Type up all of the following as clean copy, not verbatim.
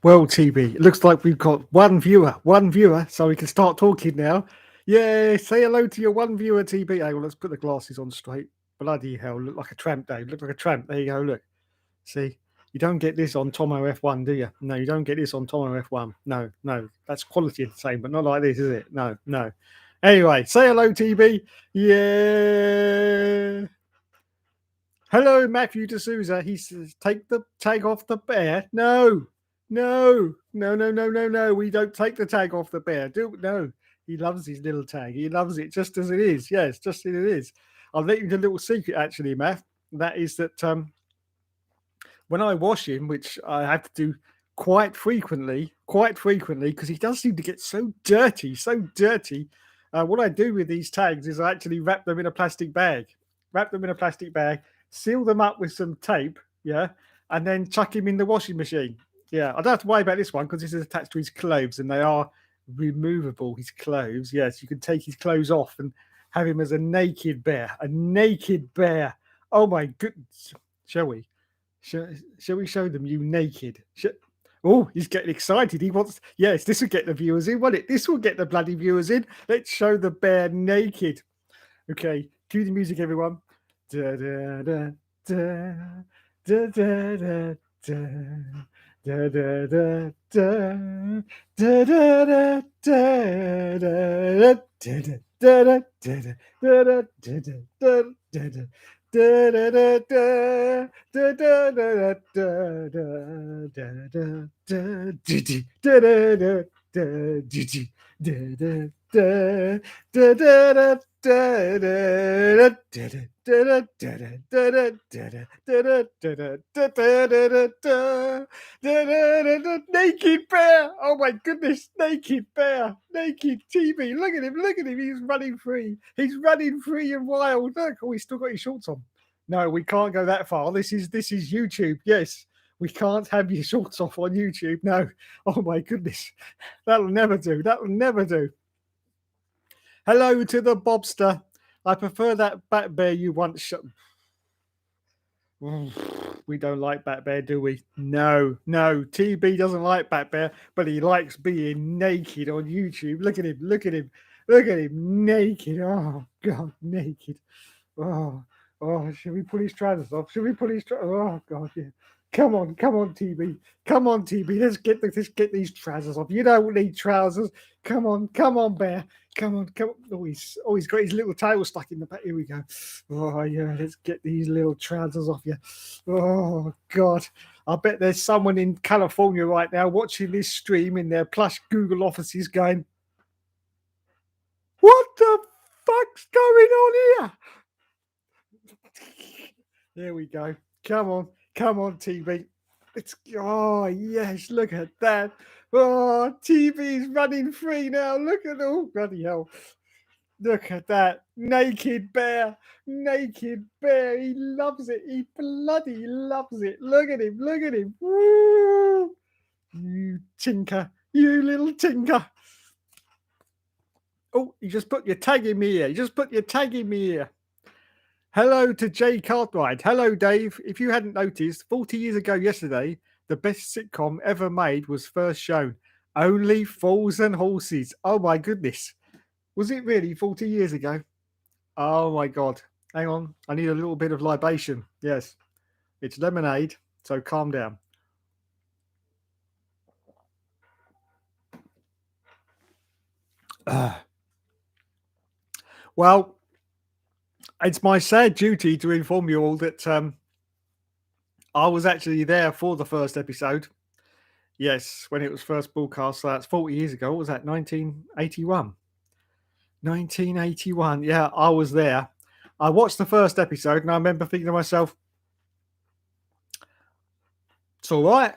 Well, TB, it looks like we've got one viewer, so we can start talking now. Yeah, say hello to your one viewer, TB. Hey, well, let's put the glasses on straight. Bloody hell, look like a tramp, Dave. Look like a tramp. There you go, look. See, you don't get this on Tomo F1, do you? No, you don't get this on Tomo F1. No, that's quality the same, but not like this, is it? No. Anyway, say hello, TB. Yeah. Hello, Matthew D'Souza. He says, take the tag off the bear. No. We don't take the tag off the bear. No. He loves his little tag. He loves it just as it is. Yes, just as it is. I'll let you know a little secret, actually, Matt. That is that when I wash him, which I have to do quite frequently, because he does seem to get so dirty. What I do with these tags is I actually wrap them in a plastic bag. Seal them up with some tape, yeah, and then chuck him in the washing machine. Yeah, I don't have to worry about this one because this is attached to his clothes and they are removable, his clothes. Yes, you can take his clothes off and have him as a naked bear. Oh my goodness. Shall we? Shall we show them you naked? Oh, he's getting excited. He wants, yes, this will get the viewers in, won't it? This will get the bloody viewers in. Let's show the bear naked. Okay, cue the music, everyone. Da da da da da da da da da da da da da da naked bear. Oh my goodness, naked bear, naked TV. Look at him. He's running free and wild. Look, oh, he's still got his shorts on. No, we can't go that far. This is YouTube. Yes, we can't have your shorts off on YouTube. No. Oh my goodness, that'll never do. Hello to the Bobster. I prefer that bat bear you once shot. We don't like Bat Bear, do we? No. TB doesn't like Bat Bear, but he likes being naked on YouTube. Look at him naked. Oh God, naked. Oh, should we pull his trousers off? Oh God, yeah. Come on, TB. Let's get these trousers off. You don't need trousers. Come on, Bear. Come on. Oh, he's got his little tail stuck in the back. Here we go. Oh yeah, let's get these little trousers off you. Oh God, I bet there's someone in California right now watching this stream in their plush Google offices, going, "What the fuck's going on here?" There we go. Come on, TV. Oh yes, look at that. Oh, TV's running free now. Look at, oh bloody hell. Look at that. Naked bear. He loves it. He bloody loves it. Look at him. Woo! You tinker. You little tinker. Oh, you just put your tag in me here. Hello to Jay Cartwright. Hello, Dave. If you hadn't noticed, 40 years ago yesterday, the best sitcom ever made was first shown. Only Fools and Horses. Oh, my goodness. Was it really 40 years ago? Oh, my God. Hang on. I need a little bit of libation. Yes. It's lemonade, so calm down. Well, it's my sad duty to inform you all that I was actually there for the first episode. Yes, when it was first broadcast. So that's 40 years ago. What was that? 1981. 1981. Yeah, I was there. I watched the first episode and I remember thinking to myself, it's all right.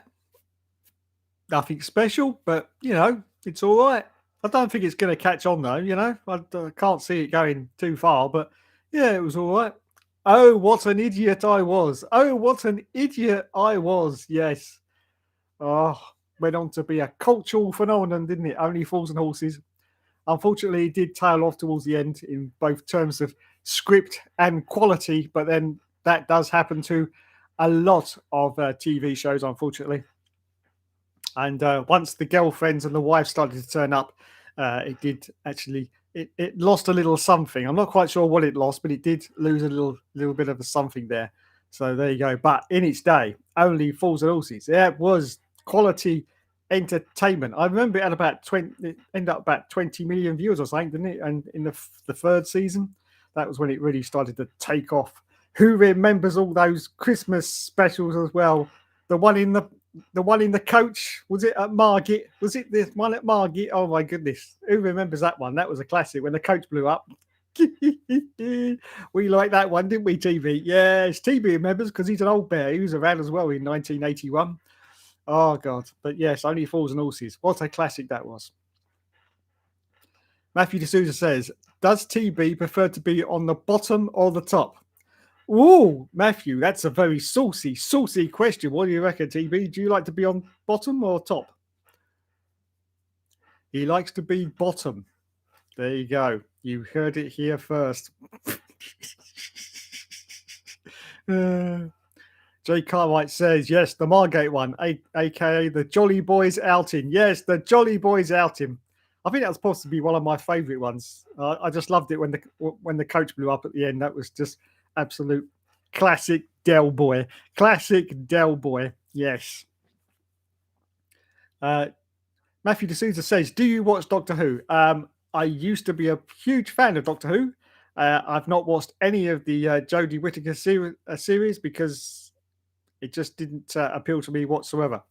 Nothing special, but, it's all right. I don't think it's going to catch on, though, I can't see it going too far, but, yeah, it was all right. Oh, what an idiot I was. Yes. Oh, went on to be a cultural phenomenon, didn't it? Only Fools and Horses. Unfortunately, it did tail off towards the end in both terms of script and quality, but then that does happen to a lot of TV shows, unfortunately. And once the girlfriends and the wife started to turn up, it did actually it lost a little something. I'm not quite sure what it lost, but it did lose a little bit of a something there. So there you go. But in its day, only fools and horses. Yeah, it was quality entertainment. I remember it had about 20. It ended up about 20 million viewers or something, didn't it? And in the third season, that was when it really started to take off. Who remembers all those Christmas specials as well? The one in the coach, was it at Margate? Was it this one at Margate? Oh my goodness, who remembers that one? That was a classic when the coach blew up. We liked that one, didn't we, TV? Yes, TV remembers because he's an old bear. He was around as well in 1981. Oh god, but yes, Only Fools and Horses. What a classic that was. Matthew D'Souza says, does TB prefer to be on the bottom or the top? Oh, Matthew, that's a very saucy question. What do you reckon, TB? Do you like to be on bottom or top? He likes to be bottom. There you go. You heard it here first. Jay Cartwright says, yes, the Margate one, aka the Jolly Boys outing. Yes, the Jolly Boys outing. I think that was supposed to be one of my favourite ones. I just loved it when the coach blew up at the end. That was just absolute classic Del Boy. Classic Del Boy. Yes. Matthew D'Souza says, do you watch Doctor Who? I used to be a huge fan of Doctor Who. I've not watched any of the Jodie Whittaker series because it just didn't appeal to me whatsoever.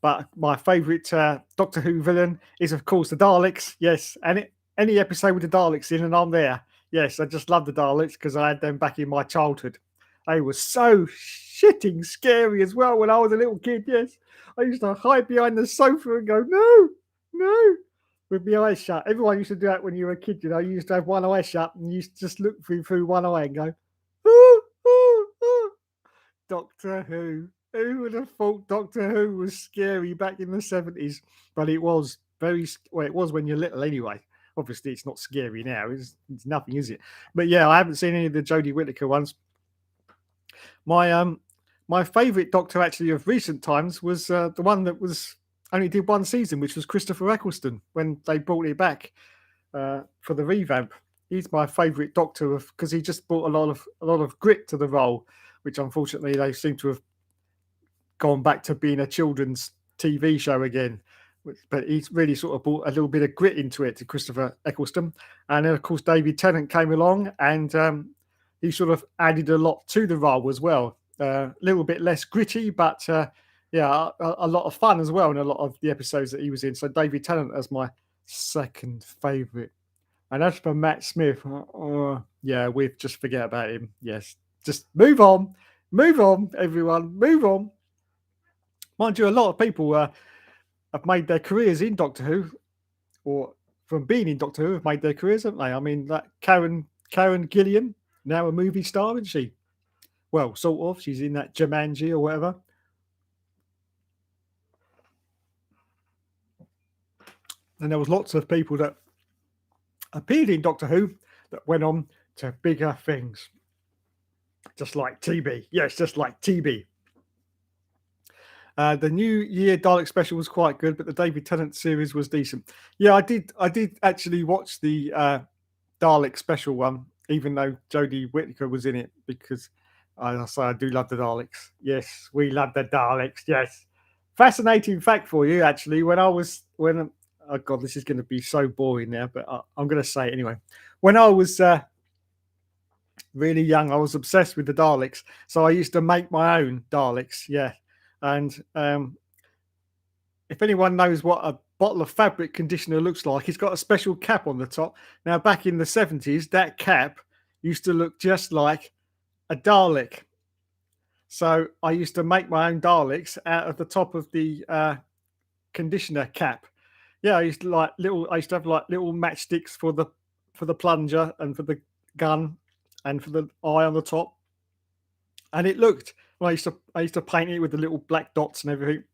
But my favourite Doctor Who villain is, of course, the Daleks. Yes, and any episode with the Daleks in, and I'm there. Yes, I just love the Daleks because I had them back in my childhood. They were so shitting scary as well when I was a little kid. Yes, I used to hide behind the sofa and go, no, with my eyes shut. Everyone used to do that when you were a kid. You know, you used to have one eye shut and you used to just look through one eye and go, ooh, ooh, ooh. Doctor Who. Who would have thought Doctor Who was scary back in the 70s? But it was it was when you're little anyway. Obviously, it's not scary now. It's nothing, is it? But yeah, I haven't seen any of the Jodie Whittaker ones. My favourite Doctor actually of recent times was the one that was only did one season, which was Christopher Eccleston when they brought it back for the revamp. He's my favourite Doctor because he just brought a lot of grit to the role, which unfortunately they seem to have gone back to being a children's TV show again. But he's really sort of brought a little bit of grit into it to Christopher Eccleston. And then, of course, David Tennant came along and he sort of added a lot to the role as well. A little bit less gritty, but yeah, a lot of fun as well in a lot of the episodes that he was in. So David Tennant as my second favourite. And as for Matt Smith, yeah, we've just forget about him. Yes, just move on, everyone, move on. Mind you, a lot of people have made their careers in Doctor Who, or from being in Doctor Who, have made their careers, haven't they? I mean, like Karen Gillian, now a movie star, isn't she? Well, sort of. She's in that Jumanji or whatever. And there was lots of people that appeared in Doctor Who that went on to bigger things. Just like TB. Yes, just like TB. The New Year Dalek special was quite good, but the David Tennant series was decent. Yeah, I did actually watch the Dalek special one, even though Jodie Whittaker was in it, because I say I do love the Daleks. Yes, we love the Daleks. Yes, fascinating fact for you actually. Oh god, this is going to be so boring now, but I'm going to say it anyway. When I was really young, I was obsessed with the Daleks, so I used to make my own Daleks. Yeah. And if anyone knows what a bottle of fabric conditioner looks like, it's got a special cap on the top. Now, back in the 70s, that cap used to look just like a Dalek. So I used to make my own Daleks out of the top of the conditioner cap. Yeah, I used to have like little matchsticks for the plunger and for the gun and for the eye on the top. And it looked. Well, I used to paint it with the little black dots and everything,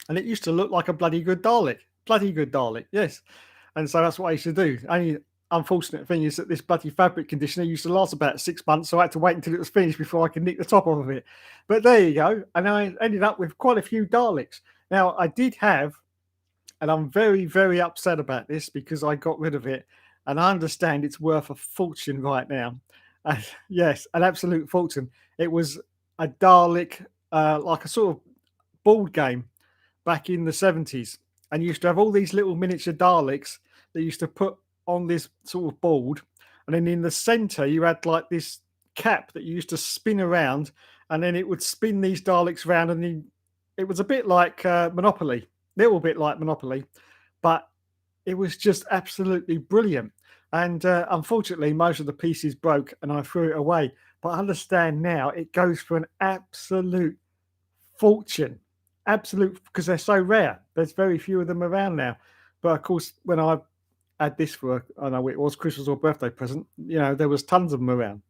and it used to look like a bloody good Dalek. Bloody good Dalek, yes. And so that's what I used to do. Only unfortunate thing is that this bloody fabric conditioner used to last about 6 months, so I had to wait until it was finished before I could nick the top off of it. But there you go. And I ended up with quite a few Daleks. Now, I did have, and I'm very, very upset about this because I got rid of it, and I understand it's worth a fortune right now. Yes, an absolute fortune. It was a Dalek, like a sort of board game back in the 70s, and you used to have all these little miniature Daleks that you used to put on this sort of board, and then in the center you had like this cap that you used to spin around, and then it would spin these Daleks around, and then it was a bit like Monopoly, little bit like Monopoly, but it was just absolutely brilliant. And unfortunately, most of the pieces broke, and I threw it away. But I understand now it goes for an absolute fortune. Absolute, because they're so rare. There's very few of them around now. But of course, when I had this for, I don't know, it was Christmas or birthday present, there was tons of them around.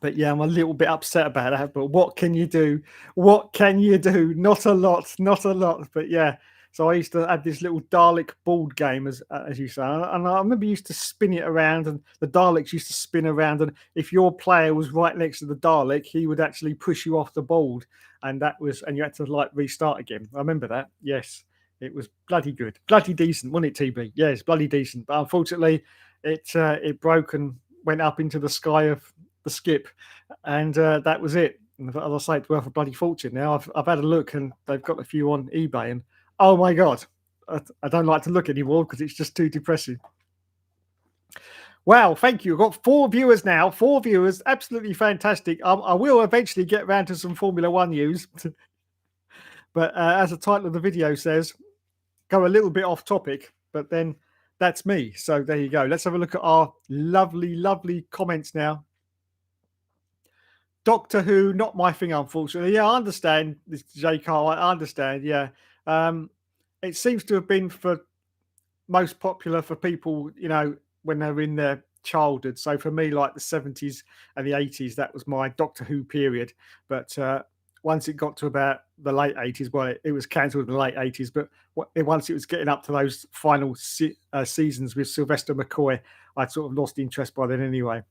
But yeah, I'm a little bit upset about that. But what can you do? What can you do? Not a lot, not a lot. But yeah, so I used to have this little Dalek board game, as you say, and I remember you used to spin it around, and the Daleks used to spin around, and if your player was right next to the Dalek, he would actually push you off the board, and you had to like restart again. I remember that. Yes, it was bloody good, bloody decent, wasn't it, TB? Yes, bloody decent. But unfortunately, it broke and went up into the sky of the skip, and that was it. And as I say, it's worth a bloody fortune now. I've had a look, and they've got a few on eBay, and oh my god, I don't like to look anymore because it's just too depressing. Wow, thank you. I've got 4 viewers now. 4 viewers, absolutely fantastic. I will eventually get round to some Formula One news, but as the title of the video says, go a little bit off topic, but then that's me. So there you go. Let's have a look at our lovely, lovely comments now. Doctor Who, not my thing, unfortunately. Yeah, I understand this, J. Carl. I understand. Yeah, it seems to have been for most popular for people, when they're in their childhood. So for me, like the 70s and the 80s, that was my Doctor Who period. But once it got to about the late 80s, well, it was cancelled in the late 80s. But once it was getting up to those final seasons with Sylvester McCoy, I'd sort of lost interest by then anyway.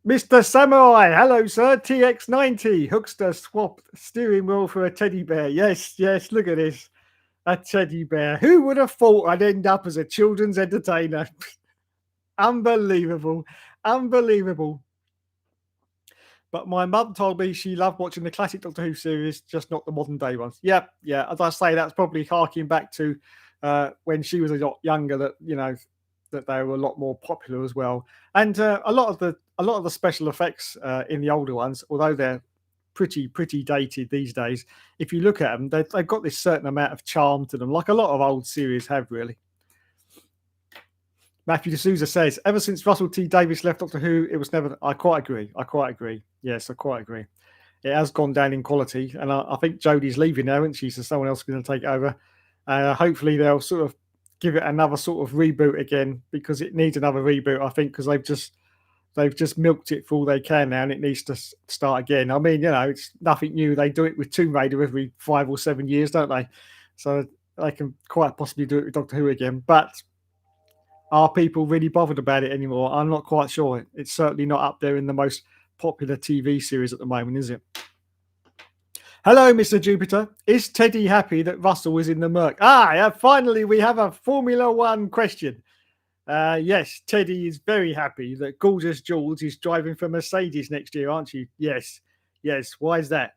Mr. Samurai, hello, sir. TX90, Hookster swapped steering wheel for a teddy bear. Yes, yes, look at this. A teddy bear. Who would have thought I'd end up as a children's entertainer? Unbelievable. Unbelievable. But my mum told me she loved watching the classic Doctor Who series, just not the modern day ones. Yeah, yeah. As I say, that's probably harking back to when she was a lot younger, that they were a lot more popular as well. And a lot of the special effects in the older ones, although they're pretty dated these days, if you look at them, they've got this certain amount of charm to them, like a lot of old series have, really. Matthew D'Souza says, ever since Russell T Davies left Doctor Who, it was never. I quite agree. Yes, I quite agree. It has gone down in quality, and I think Jodie's leaving now, isn't she? So someone else is going to take it over. Hopefully they'll sort of give it another sort of reboot again, because it needs another reboot, I think, because they've just milked it for all they can now, and it needs to start again. I mean, it's nothing new. They do it with Tomb Raider every 5 or 7 years, don't they? So they can quite possibly do it with Doctor Who again. But are people really bothered about it anymore? I'm not quite sure. It's certainly not up there in the most popular TV series at the moment, is it? Hello, Mr. Jupiter. Is Teddy happy that Russell is in the Merc? Yeah, finally we have a Formula One question. Yes, Teddy is very happy that Gorgeous Jules is driving for Mercedes next year, aren't you? Yes, yes. Why is that?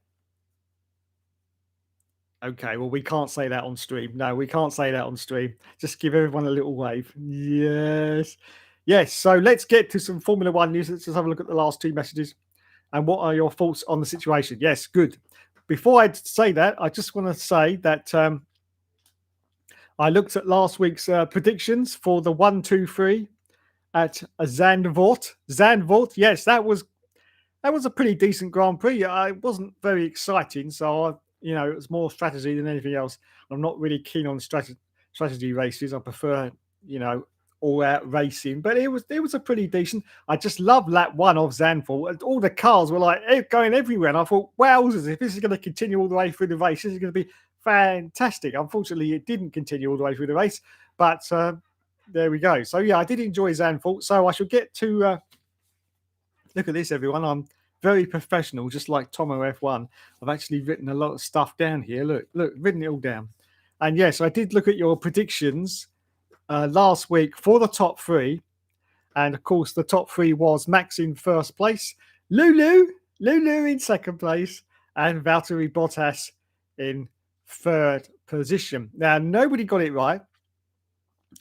Okay, well, we can't say that on stream. No, we can't say that on stream. Just give everyone a little wave. Yes. Yes, so let's get to some Formula One news. Let's just have a look at the last 2 messages. And what are your thoughts on the situation? Yes, good. Before I say that, I just want to say that I looked at last week's predictions for the 1, 2, 3 at Zandvoort. Zandvoort, yes, that was a pretty decent Grand Prix. It wasn't very exciting, so it was more strategy than anything else. I'm not really keen on strategy races. I prefer, all-out racing. But it was a pretty decent. I just love lap 1 of Zandvoort. All the cars were like going everywhere, and I thought, wowzers, if this is going to continue all the way through the race, this is going to be fantastic. Unfortunately, it didn't continue all the way through the race, but there we go. So yeah, I did enjoy Zandvoort. So I shall get to look at this, everyone. I'm very professional, just like Tomo F1. I've actually written a lot of stuff down here. Look, written it all down. And yes, I did look at your predictions last week for the top three. And of course, the top three was Max in first place, Lulu in second place, and Valtteri Bottas in third position. Now, nobody got it right.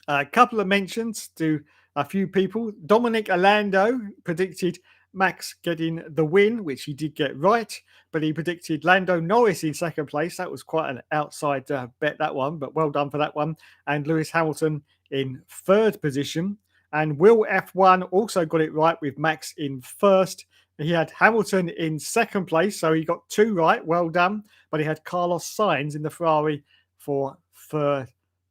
A couple of mentions to a few people. Dominic Orlando predicted Max getting the win, which he did get right, but he predicted Lando Norris in second place. That was quite an outside bet, that one, but well done for that one. And Lewis Hamilton in third position. And Will F1 also got it right with Max in first. He had Hamilton in second place, so he got two right. Well done. But he had Carlos Sainz in the Ferrari for third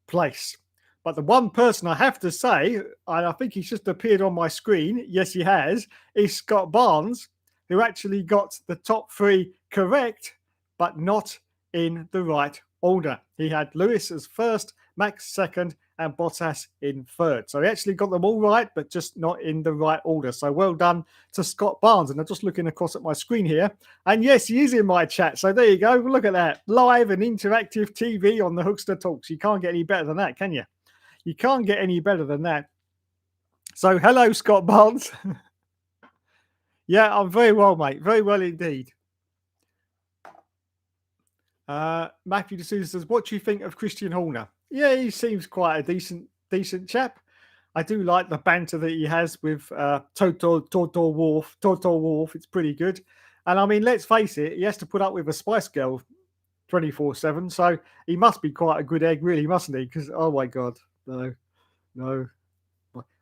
place. But the one person I have to say, and I think he's just appeared on my screen, yes, he has, is Scott Barnes, who actually got the top three correct, but not in the right order. He had Lewis as first, Max second, and Bottas in third. So he actually got them all right, but just not in the right order. So well done to Scott Barnes. And I'm just looking across at my screen here. And yes, he is in my chat. So there you go. Look at that. Live and interactive TV on the Hookster Talks. You can't get any better than that, can you? You can't get any better than that. So hello, Scott Barnes. Yeah, I'm very well, mate. Very well indeed. Matthew D'Souza says, what do you think of Christian Horner? Yeah, he seems quite a decent chap. I do like the banter that he has with Toto Wolff. It's pretty good. And I mean, let's face it, he has to put up with a Spice Girl 24/7. So he must be quite a good egg, really, mustn't he? Because, oh my God, no.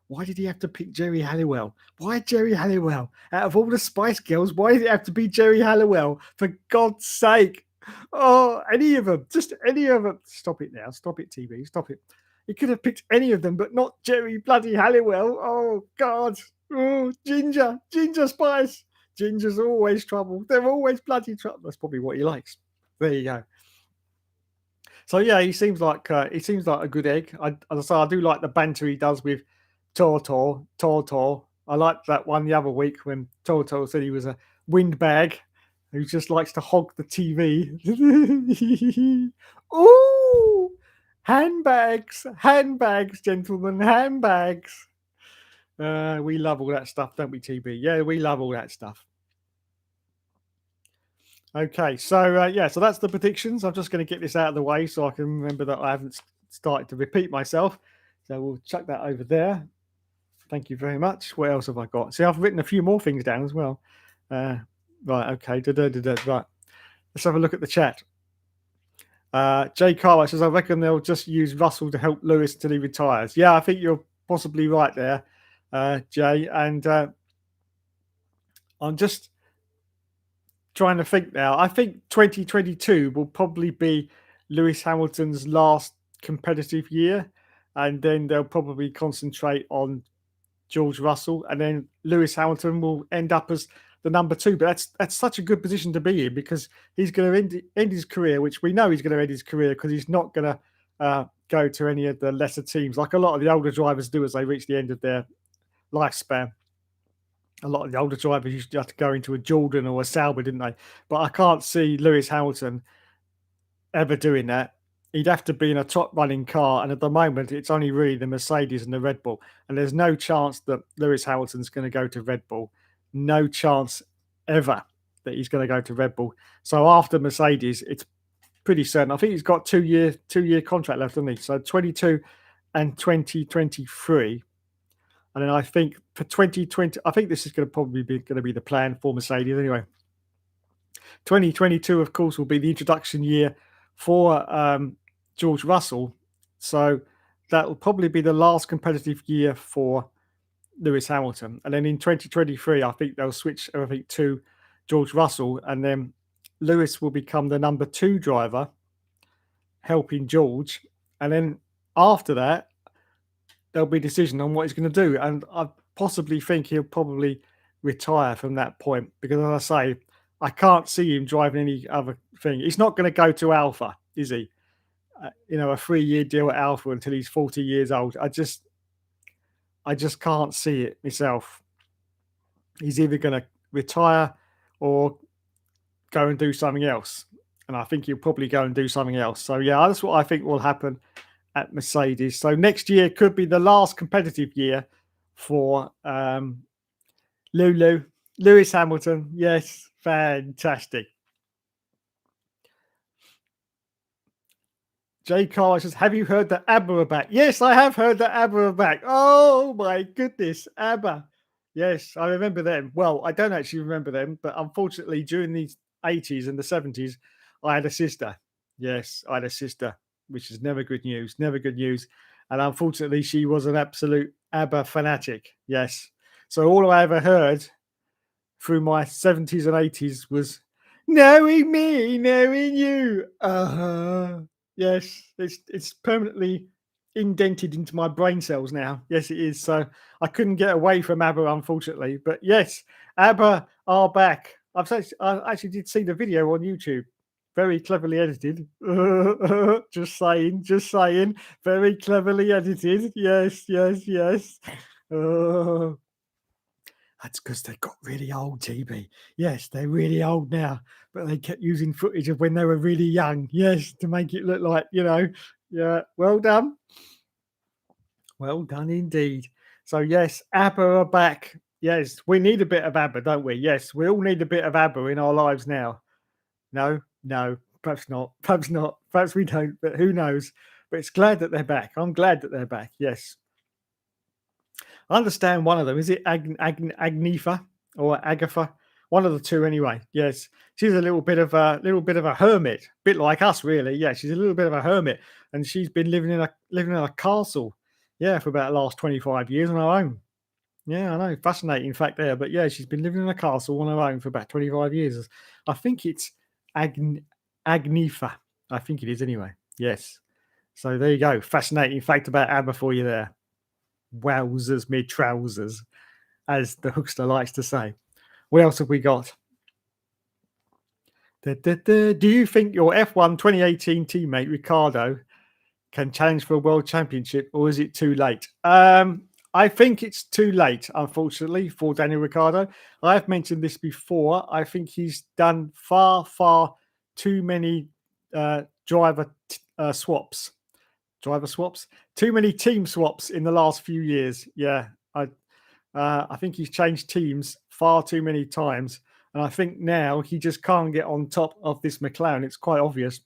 Why did he have to pick Jerry Halliwell? Why Jerry Halliwell? Out of all the Spice Girls, why did it have to be Jerry Halliwell? For God's sake. Oh, any of them. Just any of them. Stop it now. Stop it, TV. Stop it. He could have picked any of them, but not Jerry bloody Halliwell. Oh, God. Oh, Ginger Spice. Ginger's always trouble. They're always bloody trouble. That's probably what he likes. There you go. So yeah, he seems like a good egg. As I say, I do like the banter he does with Toto. I liked that one the other week when Toto said he was a windbag who just likes to hog the TV. Ooh, handbags, gentlemen, handbags. We love all that stuff, don't we, TB? Yeah, we love all that stuff. Okay, so yeah, so that's the predictions. I'm just going to get this out of the way so I can remember that I haven't started to repeat myself. So we'll chuck that over there. Thank you very much. What else have I got? See, I've written a few more things down as well. Right, okay. Right. Let's have a look at the chat. Jay Carway says, I reckon they'll just use Russell to help Lewis till he retires. Yeah, I think you're possibly right there, Jay. And I'm just trying to think now. I think 2022 will probably be Lewis Hamilton's last competitive year, and then they'll probably concentrate on George Russell, and then Lewis Hamilton will end up as the number two. But that's such a good position to be in, because he's going to end his career, which we know he's going to end his career, because he's not going to go to any of the lesser teams like a lot of the older drivers do as they reach the end of their lifespan. A lot of the older drivers used to have to go into a Jordan or a Sauber, didn't they? But I can't see Lewis Hamilton ever doing that. He'd have to be in a top running car. And at the moment, it's only really the Mercedes and the Red Bull. And there's no chance that Lewis Hamilton's going to go to Red Bull. No chance ever that he's going to go to Red Bull. So after Mercedes, it's pretty certain. I think he's got two-year contract left, hasn't he? So 22 and 2023. And then I think for 2020, I think this is going to be the plan for Mercedes anyway. 2022, of course, will be the introduction year for George Russell. So that will probably be the last competitive year for Lewis Hamilton. And then in 2023, I think they'll switch everything to George Russell. And then Lewis will become the number two driver, helping George. And then after that, there'll be a decision on what he's going to do. And I possibly think he'll probably retire from that point, because as I say, I can't see him driving any other thing. He's not going to go to Alpha, is he? A 3-year deal at Alpha until he's 40 years old. I just can't see it myself. He's either going to retire or go and do something else. And I think he'll probably go and do something else. So yeah, that's what I think will happen at Mercedes. So next year could be the last competitive year for Lewis Hamilton. Yes, fantastic. Jay Carr says, have you heard that ABBA are back? Yes, I have heard that ABBA are back. Oh my goodness, ABBA. Yes, I remember them. Well, I don't actually remember them, but unfortunately, during the 80s and the 70s, I had a sister. Yes, I had a sister, which is never good news, never good news. And unfortunately, she was an absolute ABBA fanatic. Yes. So all I ever heard through my 70s and 80s was knowing me, knowing you. Yes, it's permanently indented into my brain cells now. Yes, it is. So I couldn't get away from ABBA, unfortunately. But yes, ABBA are back. I actually did see the video on YouTube. Very cleverly edited. Just saying, just saying. Very cleverly edited. Yes, yes, yes. That's because they got really old, TB. Yes, they're really old now, but they kept using footage of when they were really young. Yes, to make it look like, yeah, well done. Well done indeed. So, yes, ABBA are back. Yes, we need a bit of ABBA, don't we? Yes, we all need a bit of ABBA in our lives now. No, perhaps not. Perhaps not. Perhaps we don't, but who knows? But it's glad that they're back. I'm glad that they're back. Yes. I understand one of them. Is it Agnifa or Agatha? One of the two, anyway. Yes, she's a little bit of a hermit, bit like us, really. Yeah, she's a little bit of a hermit, and she's been living in a castle, yeah, for about the last 25 years on her own. Yeah, I know, fascinating fact there. But yeah, she's been living in a castle on her own for about 25 years. I think it's Agnifa. I think it is anyway. Yes. So there you go. Fascinating fact about ABBA for you there. Wowzers, mid trousers, as the Hookster likes to say. What else have we got? Do you think your F1 2018 teammate Ricardo can challenge for a world championship, or is it too late? I think it's too late, unfortunately, for Daniel Ricciardo. I've mentioned this before. I think he's done far too many driver swaps. Too many team swaps in the last few years. Yeah, I think he's changed teams far too many times, and I think now he just can't get on top of this McLaren. It's quite obvious.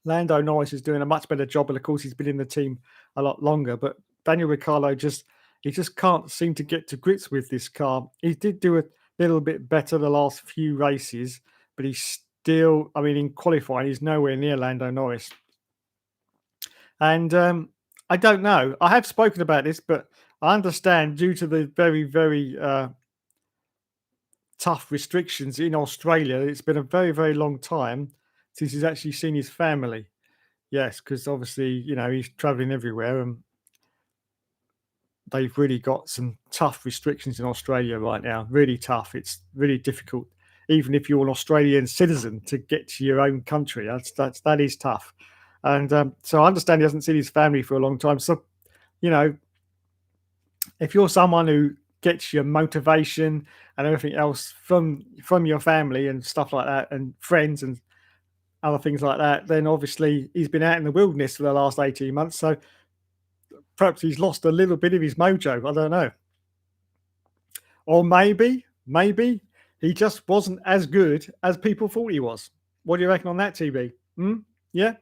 Lando Norris is doing a much better job, and of course he's been in the team a lot longer. But Daniel Ricciardo just can't seem to get to grips with this car. He did do a little bit better the last few races, but he's still, I mean, in qualifying, he's nowhere near Lando Norris. And I don't know. I have spoken about this, but I understand due to the very tough restrictions in Australia, it's been a very long time since he's actually seen his family. Yes, because obviously, he's traveling everywhere and they've really got some tough restrictions in Australia right now. Really tough. It's really difficult, even if you're an Australian citizen, to get to your own country. That is tough. And so I understand he hasn't seen his family for a long time. So, if you're someone who gets your motivation and everything else from your family and stuff like that, and friends and other things like that, then obviously he's been out in the wilderness for the last 18 months. So perhaps he's lost a little bit of his mojo. I don't know. Or maybe he just wasn't as good as people thought he was. What do you reckon on that, TB? Yeah.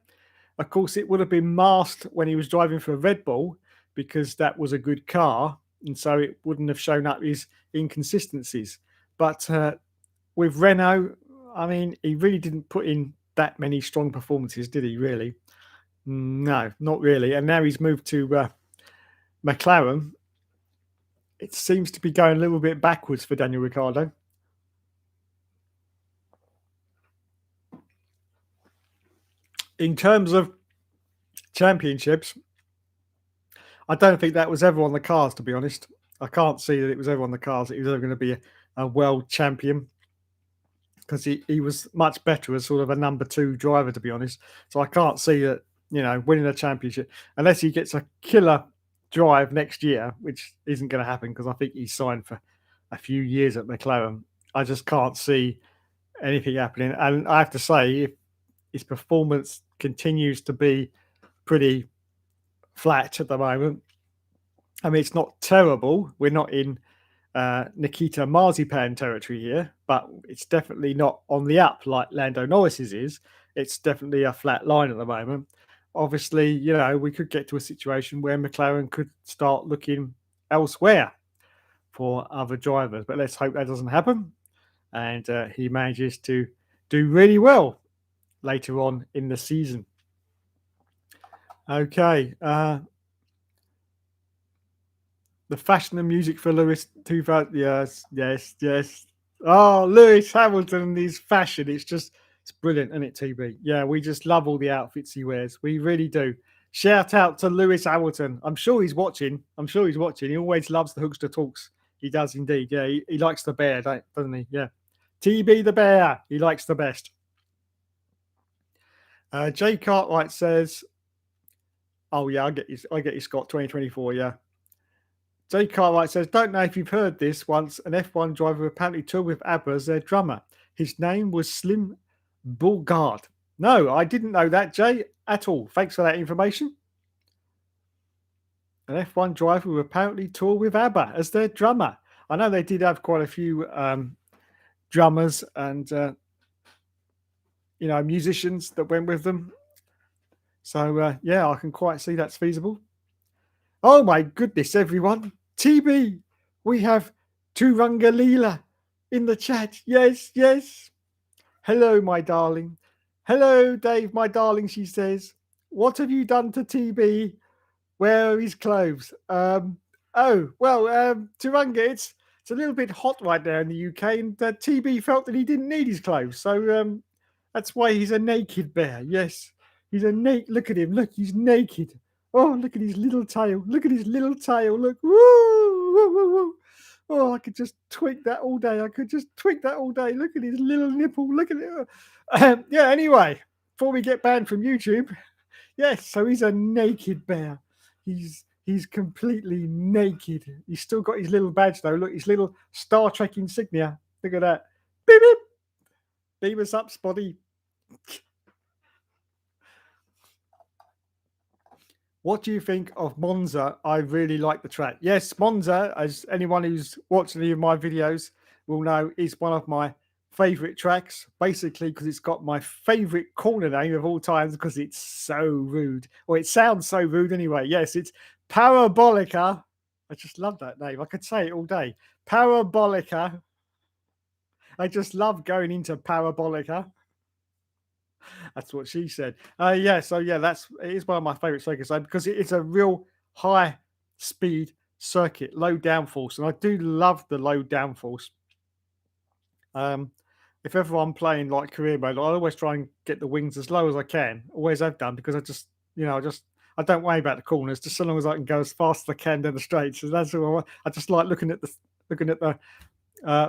Of course, it would have been masked when he was driving for Red Bull because that was a good car. And so it wouldn't have shown up his inconsistencies. But with Renault, I mean, he really didn't put in that many strong performances, did he, really? No, not really. And now he's moved to McLaren. It seems to be going a little bit backwards for Daniel Ricciardo. In terms of championships, I don't think that was ever on the cards, to be honest. I can't see that it was ever on the cards that he was ever going to be a world champion, because he was much better as sort of a number two driver, to be honest. So I can't see that, winning a championship, unless he gets a killer drive next year, which isn't going to happen because I think he's signed for a few years at McLaren. I just can't see anything happening. And I have to say, if his performance continues to be pretty flat at the moment, I mean, it's not terrible. We're not in Nikita Marzipan territory here, but it's definitely not on the up like Lando Norris's is. It's definitely a flat line at the moment. Obviously, we could get to a situation where McLaren could start looking elsewhere for other drivers, but let's hope that doesn't happen. And he manages to do really well later on in the season. Okay. The fashion and music for Lewis 2000. Yes. Oh, Lewis Hamilton and his fashion. It's brilliant, isn't it, TB? Yeah, we just love all the outfits he wears. We really do. Shout out to Lewis Hamilton. I'm sure he's watching. He always loves the Hookster Talks. He does indeed. Yeah, he likes the bear, doesn't he? Yeah. TB the bear. He likes the best. Jay Cartwright says, "Oh yeah, I get you, Scott. 2024. Yeah." Jay Cartwright says, "Don't know if you've heard this. Once an F1 driver apparently toured with ABBA as their drummer. His name was Slim Bulgard." No, I didn't know that, Jay, at all. Thanks for that information. An F1 driver who apparently toured with ABBA as their drummer. I know they did have quite a few drummers and musicians that went with them. So yeah, I can quite see that's feasible. Oh my goodness, everyone. TB, we have Turanga Leela in the chat. Yes. Hello, my darling. Hello, Dave, my darling, she says. What have you done to TB? Where are his clothes? Turanga, it's a little bit hot right now in the UK, and TB felt that he didn't need his clothes. So that's why he's a naked bear. Yes, he's a naked. Look at him. Look, he's naked. Oh, look at his little tail. Look. Woo. Oh, I could just tweak that all day. Look at his little nipple. Look at it. Yeah, anyway, before we get banned from YouTube, yes, so he's a naked bear. He's completely naked. He's still got his little badge, though. Look, his little Star Trek insignia. Look at that. Beep, beep. Beam us up, Spotty. What do you think of Monza? I really like the track. Yes, Monza, as anyone who's watched any of my videos will know, is one of my favorite tracks, basically because it's got my favorite corner name of all times because it's so rude. Or it sounds so rude anyway. Yes, it's Parabolica. I just love that name. I could say it all day. Parabolica. I just love going into Parabolica. That's what she said. So it is one of my favorite circuits because it's a real high speed circuit, low downforce, and I do love the low downforce. If ever I'm playing like career mode, I always try and get the wings as low as I can. Always have done because I don't worry about the corners, just so long as I can go as fast as I can down the straights. So that's all. I just like looking at the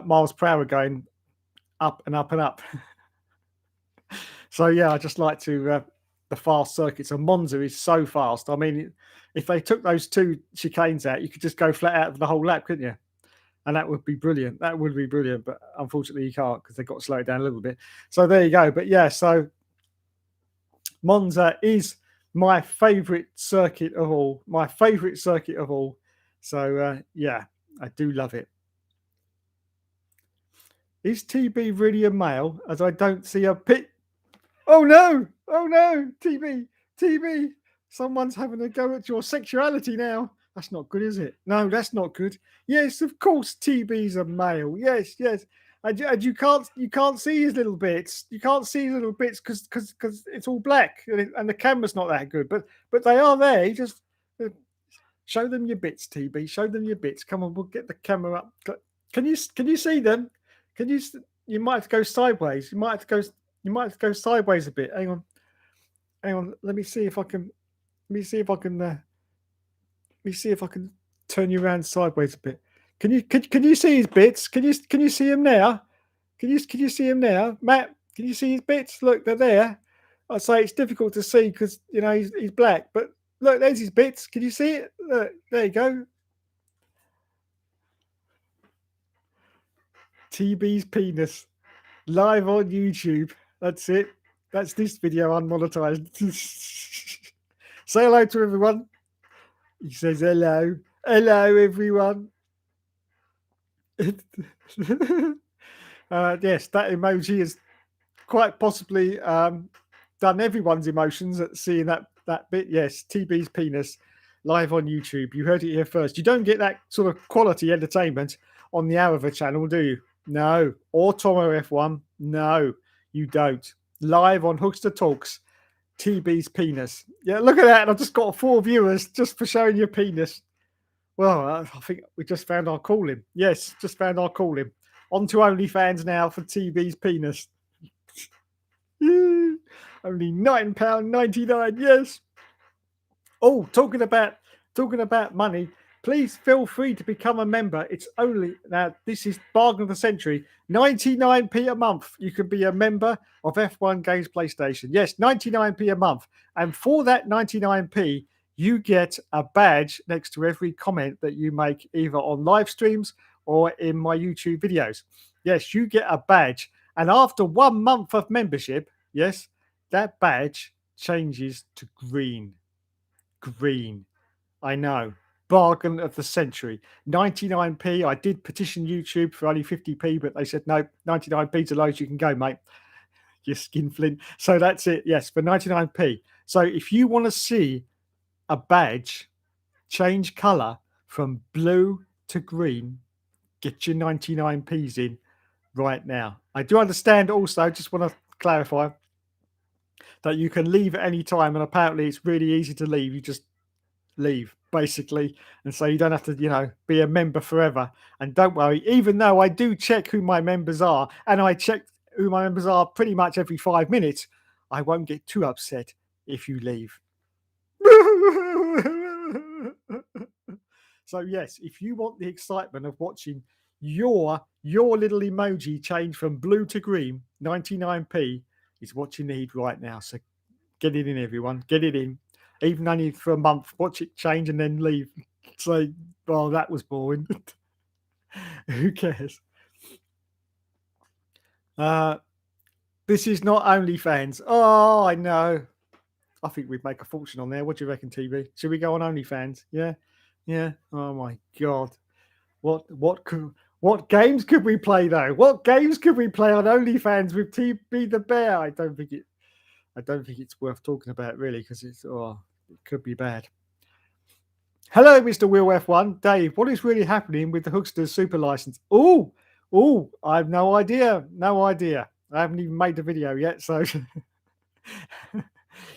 miles per hour going up and up and up. So yeah, I just like to the fast circuits. And Monza is so fast. I mean, if they took those two chicanes out, you could just go flat out of the whole lap, couldn't you? And that would be brilliant. But unfortunately, you can't because they've got to slow it down a little bit. So there you go. But yeah, so Monza is my favorite circuit of all. So yeah, I do love it. Is TB really a male? As I don't see a pit. Oh no, TB, someone's having a go at your sexuality now. That's not good, is it? No, that's not good. Yes, of course, TB's a male. Yes. And you can't see his little bits. You can't see his little bits because it's all black and the camera's not that good. But they are there. You just show them your bits, TB. Show them your bits. Come on, we'll get the camera up. Can you see them? You might have to go sideways. You might have to go sideways a bit. Hang on. Let me see if I can turn you around sideways a bit. Can you see his bits? Can you see him now? Can you see him now, Matt? Can you see his bits? Look, they're there. I say it's difficult to see because he's black, but look, there's his bits. Can you see it? Look, there you go. TB's penis live on YouTube. That's it. That's this video unmonetized. Say hello to everyone. He says hello. Hello, everyone. Yes, that emoji has quite possibly done everyone's emotions at seeing that bit. Yes, TB's penis live on YouTube. You heard it here first. You don't get that sort of quality entertainment on the Arava channel, do you? No. Or Tomo F1. No, you don't. Live on Hookster Talks, TB's penis. Yeah, look at that. I've just got 4 viewers just for showing your penis. Well, I think we just found our calling. Yes, just found our calling. On to OnlyFans now for TB's penis. Only £9.99. Yes. Oh, talking about money, please feel free to become a member. It's only now. This is bargain of the century. 99p a month. You can be a member of F1 Games PlayStation. Yes, 99p a month, and for that 99p, you get a badge next to every comment that you make, either on live streams or in my YouTube videos. Yes, you get a badge, and after 1 month of membership, yes, that badge changes to green. Green. I know. Bargain of the century. 99p. I did petition YouTube for only 50p, but they said no, 99p's the lowest you can go, mate. Your skinflint. So that's it. Yes, for 99p. So if you want to see a badge change color from blue to green, get your 99p's in right now. I do understand also, just want to clarify, that you can leave at any time, and apparently it's really easy to leave. You just leave, basically, and so you don't have to, be a member forever. And don't worry, even though I do check who my members are, and I check who my members are pretty much every 5 minutes, I won't get too upset if you leave. So yes, if you want the excitement of watching your little emoji change from blue to green, 99p is what you need right now. So get it in, everyone. Get it in. Even only for a month. Watch it change and then leave. Say, well, that was boring. Who cares? This is not OnlyFans. Oh, I know. I think we'd make a fortune on there. What do you reckon, TV? Should we go on OnlyFans? Yeah. Yeah. Oh my God. What games could we play though? What games could we play on OnlyFans with TB the Bear? I don't think it's worth talking about, really, because it could be bad. Hello, Mr. Will F1. Dave, what is really happening with the Hooksters super license? Oh, I have no idea. No idea. I haven't even made the video yet, so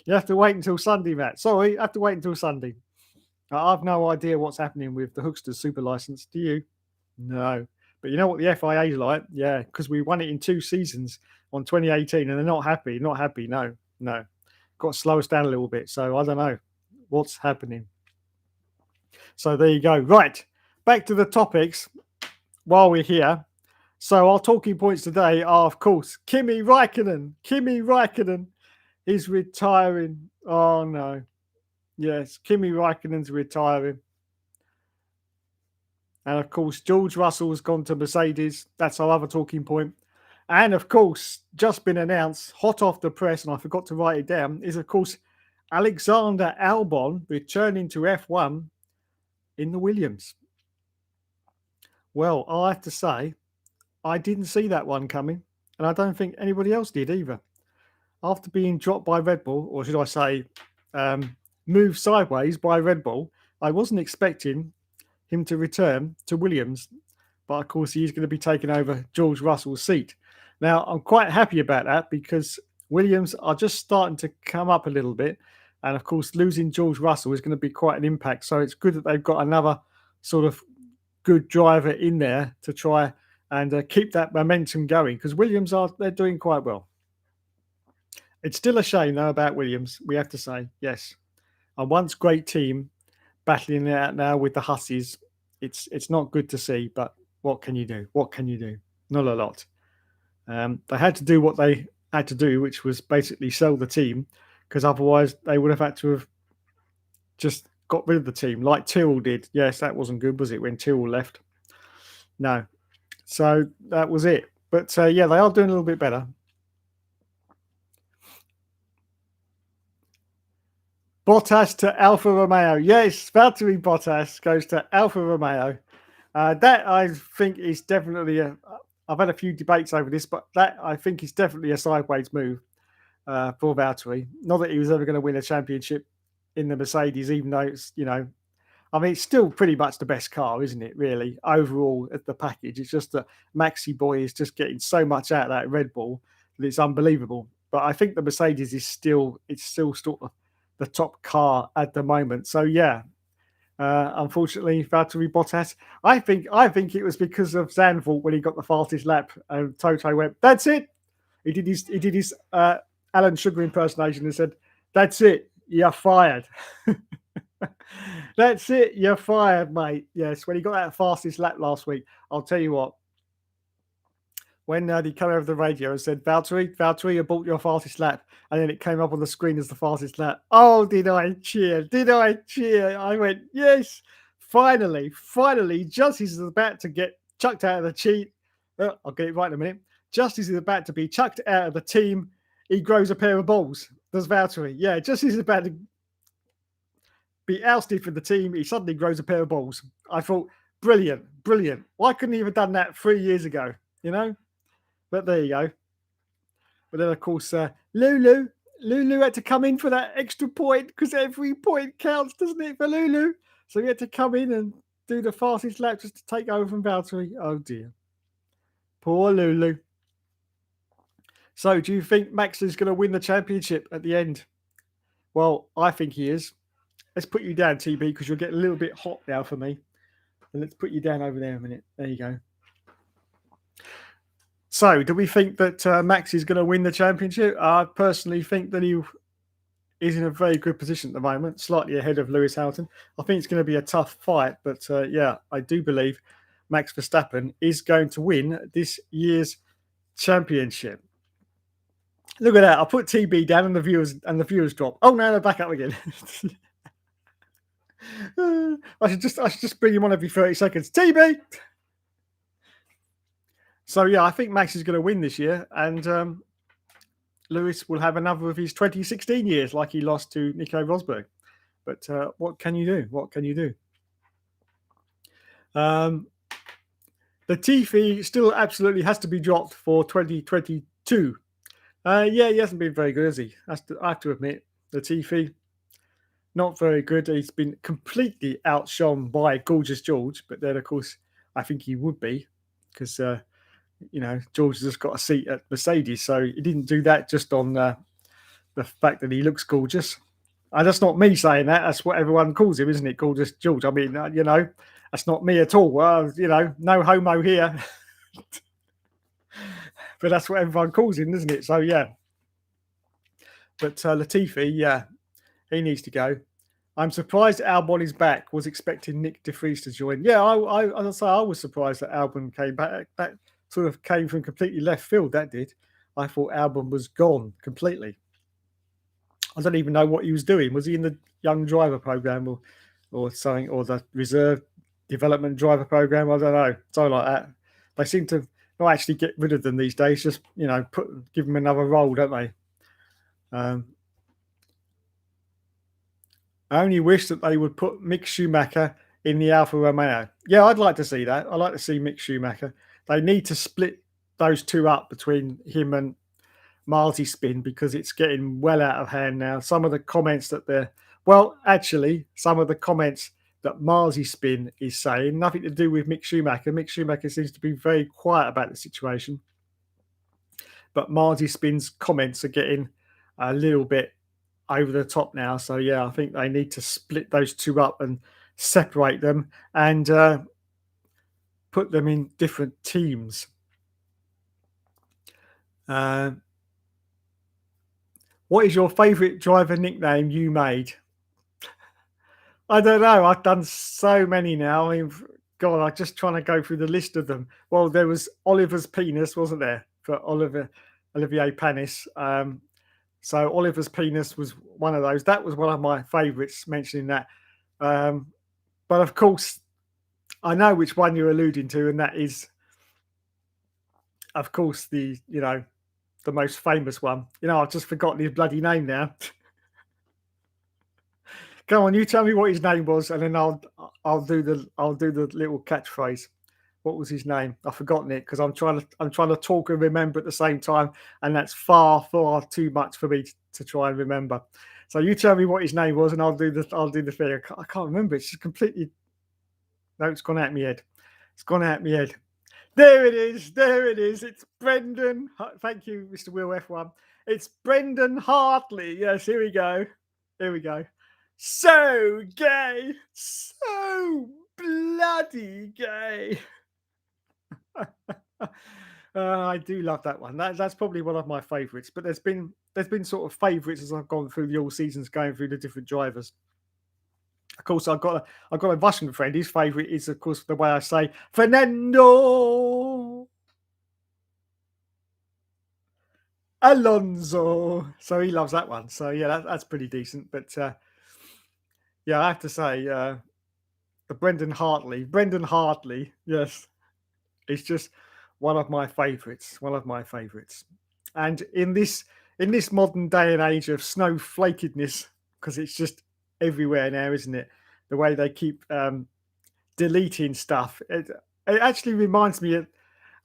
you have to wait until Sunday, Matt. Sorry, I have to wait until Sunday. I have no idea what's happening with the Hooksters super license. Do you? No. But you know what the FIA is like? Yeah, because we won it in 2 seasons on 2018, and they're not happy. Not happy. No. Got to slow us down a little bit. So I don't know what's happening. So there you go. Right. Back to the topics while we're here. So our talking points today are, of course, Kimi Räikkönen. Kimi Räikkönen is retiring. Oh, no. Yes, Kimi Räikkönen's retiring. And, of course, George Russell's gone to Mercedes. That's our other talking point. And, of course, just been announced, hot off the press, and I forgot to write it down, is, of course, Alexander Albon returning to F1 in the Williams. Well, I have to say, I didn't see that one coming, and I don't think anybody else did either. After being dropped by Red Bull, or should I say, moved sideways by Red Bull, I wasn't expecting him to return to Williams, but of course he's going to be taking over George Russell's seat. Now, I'm quite happy about that because Williams are just starting to come up a little bit, and of course losing George Russell is going to be quite an impact. So it's good that they've got another sort of good driver in there to try and keep that momentum going, because Williams they're doing quite well. It's still a shame though about Williams, we have to say. Yes, a once great team battling it out now with the Hussies. It's not good to see, but what can you do? What can you do? Not a lot. They had to do what they had to do, which was basically sell the team, because otherwise they would have had to have just got rid of the team like Tyrrell did. Yes, that wasn't good, was it, when Tyrrell left? No. So that was it. But yeah, they are doing a little bit better. Bottas to Alfa Romeo. Yes, Valtteri Bottas goes to Alfa Romeo. That I think is definitely a. I've had a few debates over this, but that I think is definitely a sideways move for Valtteri. Not that he was ever going to win a championship in the Mercedes, even though it's I mean, it's still pretty much the best car, isn't it? Really, overall, at the package, it's just that Maxi Boy is just getting so much out of that Red Bull that it's unbelievable. But I think the Mercedes is still sort of the top car at the moment. So yeah, unfortunately, Valtteri Bottas. I think it was because of Zandvoort when he got the fastest lap, and Toto went, "That's it." He did his Alan Sugar impersonation and said, "That's it. You're fired." That's it. You're fired, mate. Yes, when he got that fastest lap last week, I'll tell you what. When he came over the radio and said, Valtteri, you bought your fastest lap. And then it came up on the screen as the fastest lap. Oh, did I cheer? Did I cheer? I went, yes, finally, just as he's about to get chucked out of the cheat. I'll get it right in a minute. Just as he's about to be chucked out of the team, he grows a pair of balls. Does Valtteri. Yeah, just as he's about to be ousted from the team, he suddenly grows a pair of balls. I thought, brilliant. Why couldn't he have done that 3 years ago? But there you go. But then, of course, Lulu had to come in for that extra point because every point counts, doesn't it, for Lulu? So he had to come in and do the fastest lap just to take over from Valtteri. Oh, dear. Poor Lulu. So do you think Max is going to win the championship at the end? Well, I think he is. Let's put you down, TB, because you'll get a little bit hot now for me. And let's put you down over there a minute. There you go. So, do we think that Max is going to win the championship? I personally think that he is in a very good position at the moment, slightly ahead of Lewis Hamilton. I think it's going to be a tough fight, but yeah, I do believe Max Verstappen is going to win this year's championship. Look at that! I put TB down, and the viewers drop. Oh no, they're back up again. I should just bring him on every 30 seconds. TB. So yeah, I think Max is going to win this year, and Lewis will have another of his 2016 years, like he lost to Nico Rosberg. But what can you do? What can you do? The Tiffy still absolutely has to be dropped for 2022. Yeah, he hasn't been very good, has he? I have to admit, the Tiffy, not very good. He's been completely outshone by Gorgeous George, but then, of course, I think he would be because, George has just got a seat at Mercedes. So he didn't do that just on the fact that he looks gorgeous. And that's not me saying that. That's what everyone calls him, isn't it? Gorgeous George. I mean, that's not me at all. No homo here. But that's what everyone calls him, isn't it? So, yeah. But Latifi, yeah, he needs to go. I'm surprised Albon is back. Was expecting Nick De Vries to join. Yeah, I was surprised that Albon came back. That sort of came from completely left field. That did. I thought Albon was gone completely. I don't even know what he was doing. Was he in the young driver program or something, or the reserve development driver program? I don't know. Something like that. They seem to not actually get rid of them these days. Just give them another role, don't they? I only wish that they would put Mick Schumacher in the Alfa Romeo. Yeah, I'd like to see that. I'd like to see Mick Schumacher. They need to split those two up between him and Marty Spin because it's getting well out of hand now. Some of the comments that some of the comments that Marty Spin is saying, nothing to do with Mick Schumacher. Mick Schumacher seems to be very quiet about the situation. But Marty Spin's comments are getting a little bit over the top now. So, yeah, I think they need to split those two up and separate them and put them in different teams. What is your favourite driver nickname you made? I don't know. I've done so many now. I mean, God, I'm just trying to go through the list of them. Well, there was Oliver's Penis, wasn't there, for Olivier Panis. So Oliver's Penis was one of those. That was one of my favourites, mentioning that. But of course, I know which one you're alluding to, and that is of course, the most famous one. I've just forgotten his bloody name now. Go on, you tell me what his name was, and then I'll do the little catchphrase. What was his name? I've forgotten it because I'm trying to talk and remember at the same time, and that's far too much for me to try and remember. So you tell me what his name was, and I'll do the thing. I can't remember. It's just completely. No, it's gone out of my head. It's gone out of my head. There it is. There it is. It's Brendan. Thank you, Mr. Will F1. It's Brendan Hartley. Yes, here we go. Here we go. So gay. So bloody gay. I do love that one. That's probably one of my favourites. But there's been sort of favourites as I've gone through the all seasons, going through the different drivers. Of course, I've got a Russian friend. His favourite is, of course, the way I say Fernando Alonso. So he loves that one. So yeah, that's pretty decent. But yeah, I have to say, the Brendan Hartley, yes, it's just one of my favourites. One of my favourites. And in this modern day and age of snowflakedness, because it's just everywhere now, isn't it? The way they keep deleting stuff. It actually reminds me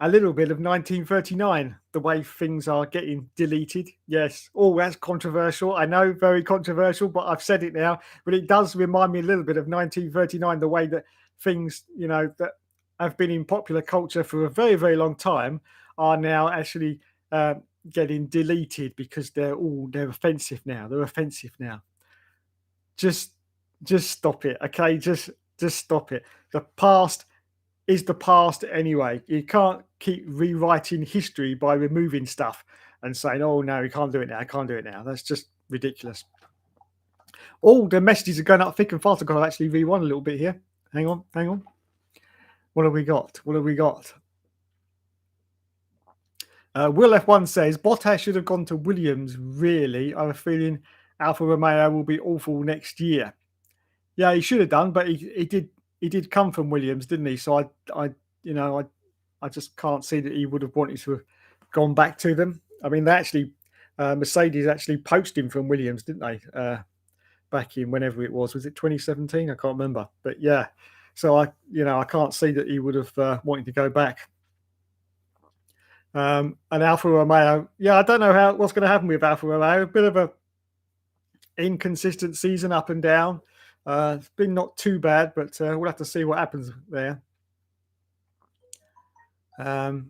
a little bit of 1939, the way things are getting deleted. Yes. Oh, that's controversial. I know, very controversial, but I've said it now. But it does remind me a little bit of 1939, the way that things, that have been in popular culture for a very, very long time are now actually getting deleted because they're offensive now. They're offensive now. Just stop it, okay? Just stop it. The past is the past anyway. You can't keep rewriting history by removing stuff and saying, "Oh no, we can't do it now. I can't do it now." That's just ridiculous. Oh, the messages are going up thick and fast. I've got to actually rewind a little bit here. Hang on. What have we got? Will F1 says Bottas should have gone to Williams. Really, I have a feeling Alfa Romeo will be awful next year. Yeah, he should have done, but he did come from Williams, didn't he? So I just can't see that he would have wanted to have gone back to them. I mean, they actually Mercedes actually poached him from Williams, didn't they? Back in whenever it was it 2017? I can't remember, but yeah. So I can't see that he would have wanted to go back. And Alfa Romeo, yeah, I don't know what's going to happen with Alfa Romeo. A bit of a inconsistent season, up and down. It's been not too bad, but we'll have to see what happens there. They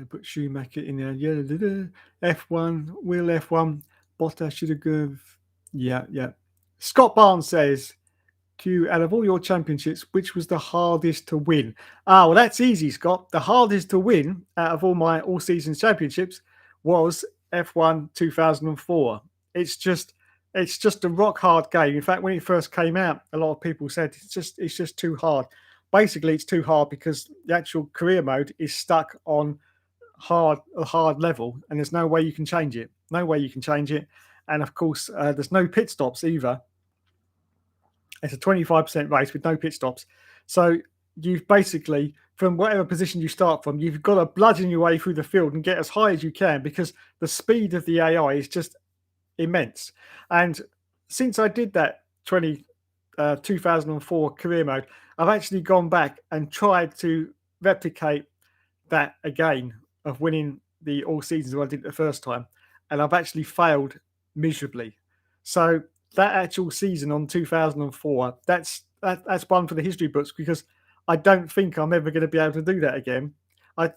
put Schumacher in there. Yeah, F1, Will F1, Bottas should have gone. Yeah. Scott Barnes says, Q, out of all your championships, which was the hardest to win? Well, that's easy, Scott. The hardest to win out of all my all-season championships was F1 2004. It's just a rock-hard game. In fact, when it first came out, a lot of people said it's just too hard. Basically, it's too hard because the actual career mode is stuck on a hard level, and there's no way you can change it. And of course, there's no pit stops either. It's a 25% race with no pit stops. So you've basically, from whatever position you start from, you've got to bludgeon your way through the field and get as high as you can because the speed of the AI is just immense. And since I did that 2004 career mode, I've actually gone back and tried to replicate that again of winning the all seasons where I did it the first time. And I've actually failed miserably. So that actual season on 2004, that's one for the history books because I don't think I'm ever going to be able to do that again. I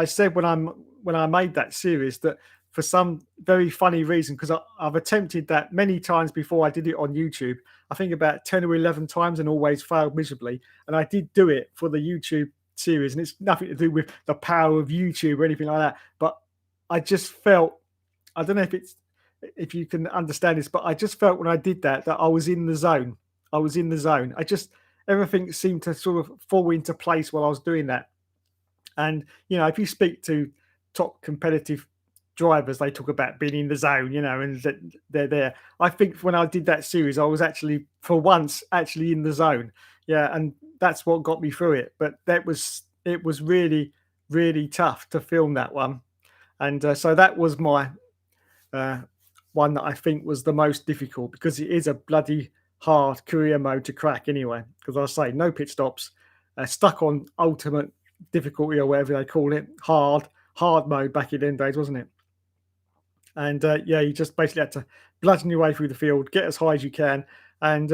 said when I made that series that for some very funny reason, because I've attempted that many times before I did it on YouTube, I think about 10 or 11 times and always failed miserably. And I did do it for the YouTube series, and it's nothing to do with the power of YouTube or anything like that. But I just felt, I don't know if you can understand this, but I just felt when I did that I was in the zone. Everything seemed to sort of fall into place while I was doing that. And, if you speak to top competitive drivers, they talk about being in the zone, and they're there. I think when I did that series, I was actually, for once, in the zone. Yeah. And that's what got me through it. But it was really really tough to film that one. And so that was my one that I think was the most difficult, because it is a bloody hard career mode to crack anyway. Because I say no pit stops, stuck on ultimate difficulty or whatever they call it, hard mode back in the days, wasn't it? And yeah, you just basically had to bludgeon your way through the field, get as high as you can, and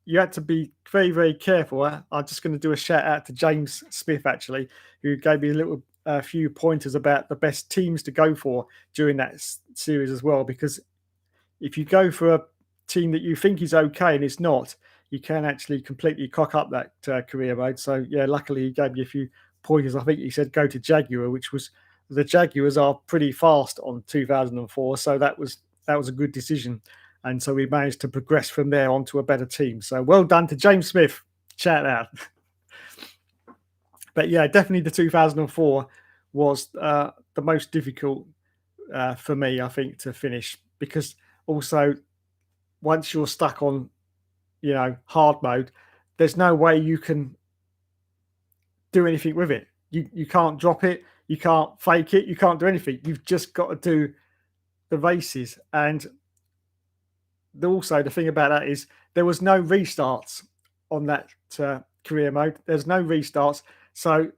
you had to be very, very careful. I'm just going to do a shout out to James Smith, actually, who gave me a little few pointers about the best teams to go for during that series as well. Because if you go for a team that you think is okay and it's not, you can actually completely cock up that career mode. So yeah, luckily he gave me a few pointers. I think he said go to Jaguar, which was, the Jaguars are pretty fast on 2004, so that was a good decision. And so we managed to progress from there onto a better team. So well done to James Smith. Shout out. But yeah, definitely the 2004 was the most difficult for me, I think, to finish, because also once you're stuck on, hard mode, there's no way you can do anything with it. You can't drop it, you can't fake it, you can't do anything. You've just got to do the races. And also the thing about that is there was no restarts on that career mode. There's no restarts, so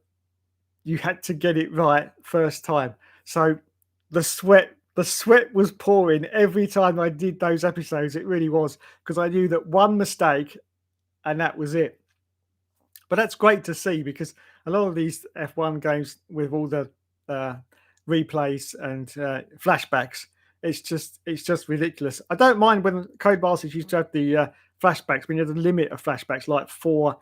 you had to get it right first time. So the sweat was pouring every time I did those episodes. It really was, because I knew that one mistake and that was it. But that's great to see, because a lot of these F1 games with all the replays and flashbacks, it's just ridiculous. I don't mind when Codemasters used to have the flashbacks, when you had a limit of flashbacks, like 4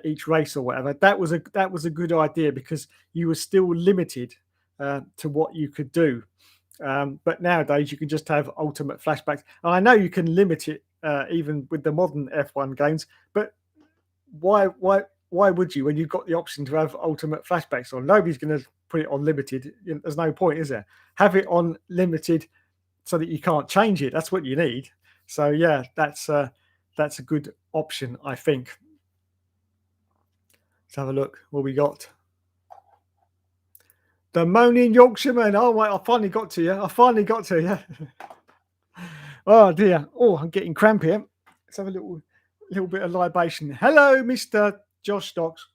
each race or whatever. That was a good idea, because you were still limited to what you could do. But nowadays you can just have ultimate flashbacks. And I know you can limit it even with the modern F1 games, but why would you, when you've got the option to have ultimate flashbacks on? Nobody's going to put it on limited. There's no point, is there? Have it on limited so that you can't change it. That's what you need. So yeah, that's a good option, I think. Let's have a look what we got. The moaning Yorkshireman. Oh wait, I finally got to you. Oh dear. Oh, I'm getting cramp here. Let's have a little bit of libation. Hello, Mr. Josh Stocks.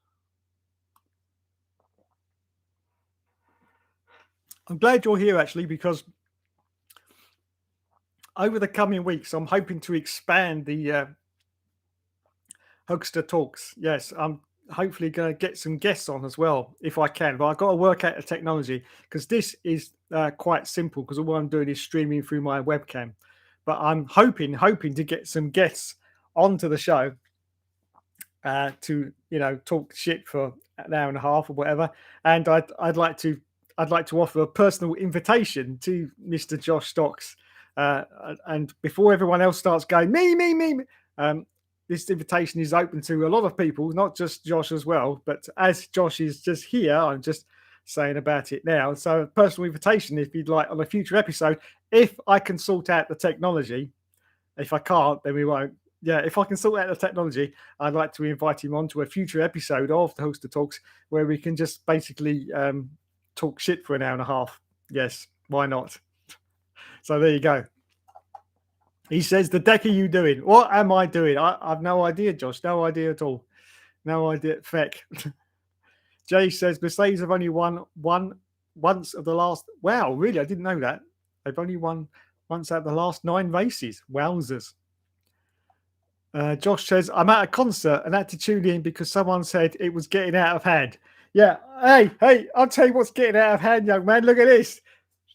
I'm glad you're here, actually, because over the coming weeks, I'm hoping to expand the Hookster Talks. Yes, I'm hopefully going to get some guests on as well, if I can. But I've got to work out the technology, because this is quite simple, because all I'm doing is streaming through my webcam. But I'm hoping to get some guests onto the show to talk shit for an hour and a half or whatever. And I'd like to offer a personal invitation to Mr. Josh Stocks. And before everyone else starts going me, this invitation is open to a lot of people, not just Josh as well. But as Josh is just here, I'm just saying about it now. So a personal invitation, if you'd like, on a future episode, if I can sort out the technology. If I can't, then we won't. Yeah, if I can sort out the technology, I'd like to invite him on to a future episode of the Hookster Talks, where we can just basically talk shit for an hour and a half. Yes, why not? So there you go. He says, the deck are you doing? What am I doing? I've no idea, Josh. No idea at all. No idea. Feck. Jay says, Mercedes have only won once of the last. Wow, really? I didn't know that. They've only won once out of the last 9 races. Wowzers. Josh says, I'm at a concert and had to tune in because someone said it was getting out of hand. Yeah. Hey, I'll tell you what's getting out of hand, young man. Look at this.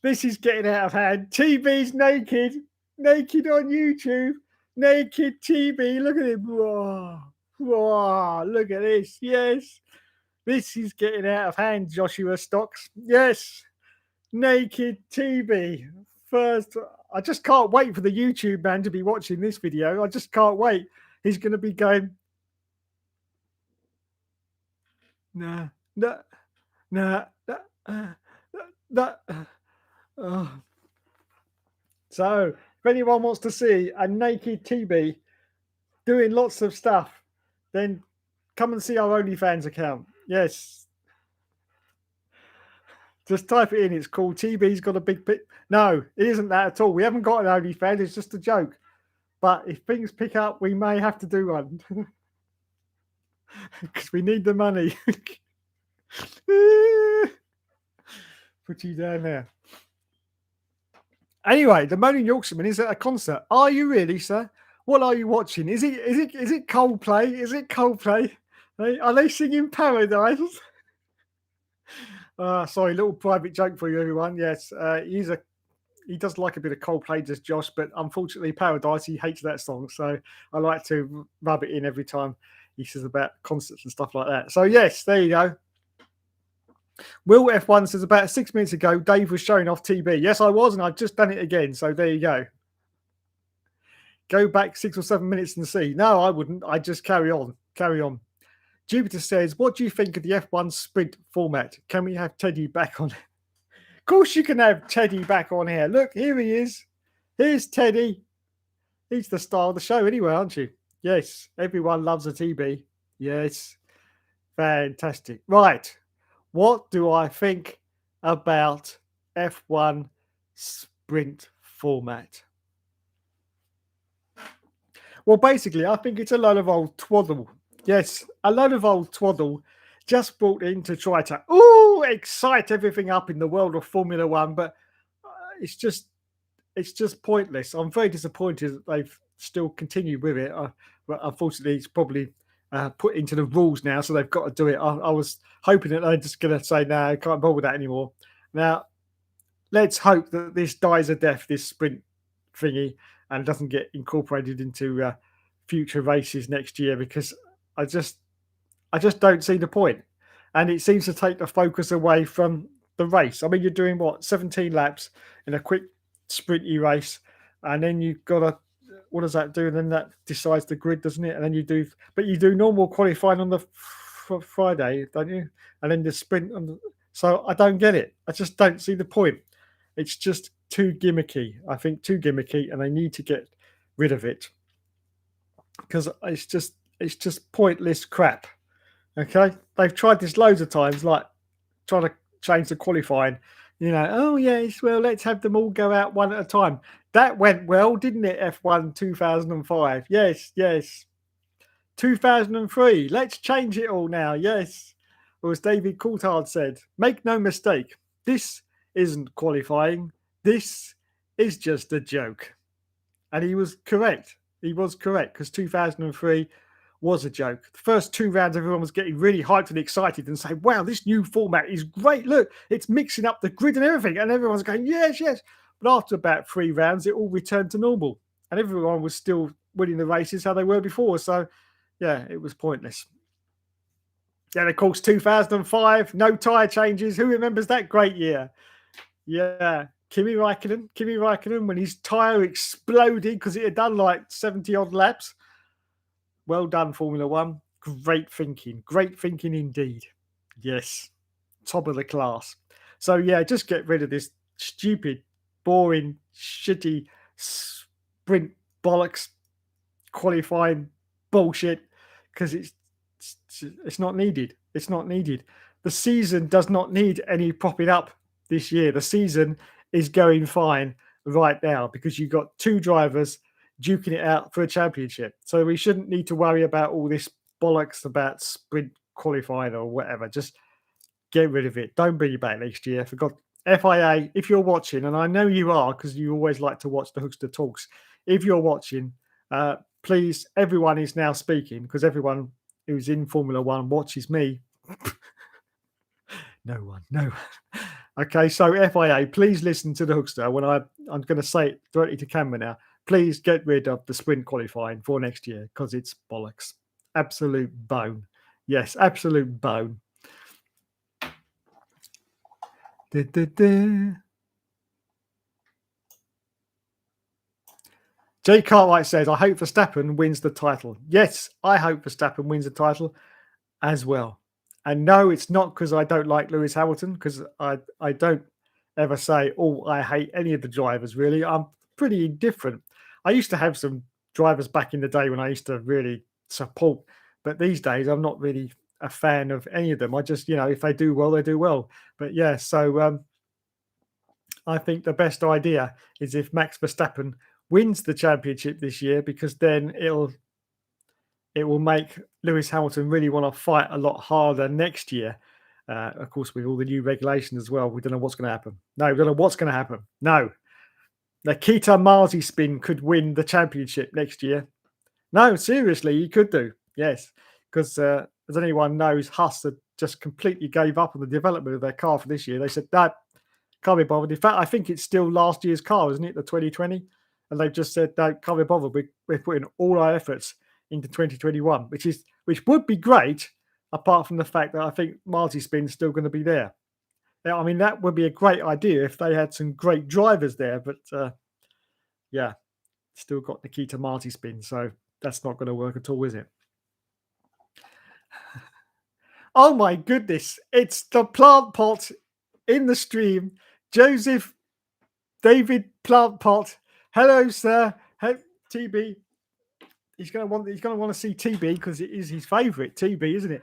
This is getting out of hand. TB's naked on YouTube. Naked TB. Look at him. Whoa, look at this. Yes. This is getting out of hand, Joshua Stocks. Yes. Naked TB. First, I just can't wait for the YouTube man to be watching this video. I just can't wait. He's going to be going, nah. Oh. So, if anyone wants to see a naked TB doing lots of stuff, then come and see our OnlyFans account. Yes. Just type it in. It's called TB's got a big pic. No, it isn't that at all. We haven't got an OnlyFans. It's just a joke. But if things pick up, we may have to do one because we need the money. Put you down there. Anyway, the Moaning Yorkshireman is at a concert. Are you really, sir? What are you watching? Is it Coldplay? Is it Coldplay? Are they singing Paradise? Sorry, little private joke for you, everyone. Yes, he does like a bit of Coldplay, does Josh, but unfortunately, Paradise, he hates that song. So I like to rub it in every time he says about concerts and stuff like that. So yes, there you go. Will F1 says about 6 minutes ago, Dave was showing off TB. Yes, I was, and I've just done it again. So there you go. Go back 6 or 7 minutes and see. No, I wouldn't. I'd just carry on. Carry on. Jupiter says, what do you think of the F1 sprint format? Can we have Teddy back on? Of course you can have Teddy back on here. Look, here he is. Here's Teddy. He's the star of the show anyway, aren't you? Yes, everyone loves a TB. Yes, fantastic. Right. What do I think about F1 sprint format? Well, basically, I think it's a load of old twaddle. Yes, a load of old twaddle just brought in to try to excite everything up in the world of Formula One, but it's just pointless. I'm very disappointed that they've still continued with it. But unfortunately, it's probably put into the rules now, so they've got to do it. I was hoping that they're just going to say, no, I can't bother with that anymore. Now, let's hope that this dies a death, this sprint thingy, and doesn't get incorporated into future races next year, because I just don't see the point. And it seems to take the focus away from the race. I mean, you're doing what, 17 laps in a quick sprinty race, and then you've got to, what does that do? And then that decides the grid, doesn't it? And then you do normal qualifying on the Friday, don't you? And then the sprint so I don't get it. I just don't see the point. It's just too gimmicky. I think too gimmicky, and they need to get rid of it because it's just pointless crap. Okay, they've tried this loads of times, like trying to change the qualifying. Oh yes, well, let's have them all go out one at a time. That went well, didn't it? F1 2005. Yes. 2003. Let's change it all now. Yes. Or as David Coulthard said, make no mistake, this isn't qualifying. This is just a joke. And he was correct. He was correct, because 2003 was a joke. The first 2 rounds, everyone was getting really hyped and excited and saying, wow, this new format is great. Look, it's mixing up the grid and everything. And everyone's going, yes. But after about 3 rounds, it all returned to normal. And everyone was still winning the races how they were before. So, yeah, it was pointless. Yeah, of course, 2005, no tyre changes. Who remembers that great year? Yeah, Kimi Raikkonen, when his tyre exploded because it had done like 70-odd laps. Well done, Formula One. Great thinking indeed. Yes, top of the class. So, yeah, just get rid of this stupid, boring, shitty sprint bollocks qualifying bullshit, because it's not needed. It's not needed. The season does not need any propping up this year. The season is going fine right now because you've got 2 drivers duking it out for a championship. So we shouldn't need to worry about all this bollocks about sprint qualifying or whatever. Just get rid of it. Don't bring it back next year. For God, FIA, if you're watching, and I know you are because you always like to watch the Hookster Talks, if you're watching, please, everyone is now speaking, because everyone who's in Formula One watches me. No one. Okay, so FIA, please listen to the Hookster when I'm going to say it directly to camera now. Please get rid of the sprint qualifying for next year, because it's bollocks. Absolute bone. Yes, absolute bone. Jay Cartwright says, I hope Verstappen wins the title. Yes, I hope Verstappen wins the title as well. And no, it's not because I don't like Lewis Hamilton, because I don't ever say, I hate any of the drivers, really. I'm pretty indifferent. I used to have some drivers back in the day when I used to really support, but these days I'm not really a fan of any of them. I just, if they do well, they do well. But yeah, so I think the best idea is if Max Verstappen wins the championship this year, because then it will make Lewis Hamilton really want to fight a lot harder next year. Of course, with all the new regulations as well, we don't know what's going to happen. No, we don't know what's going to happen. No, Nikita Mazepin could win the championship next year. No, seriously, he could do. Yes, because as anyone knows, Haas had just completely gave up on the development of their car for this year. They said, no, can't be bothered. In fact, I think it's still last year's car, isn't it? The 2020. And they've just said, no, can't be bothered. We're putting all our efforts into 2021, which would be great, apart from the fact that I think Mazepin's still going to be there. Now, I mean, that would be a great idea if they had some great drivers there, but yeah, still got Nikita Mazepin, so that's not going to work at all, is it? Oh my goodness, it's the plant pot in the stream. Joseph David Plant Pot. Hello, sir. Hey, TB. He's going to want to see TB because it is his favourite, TB, isn't it?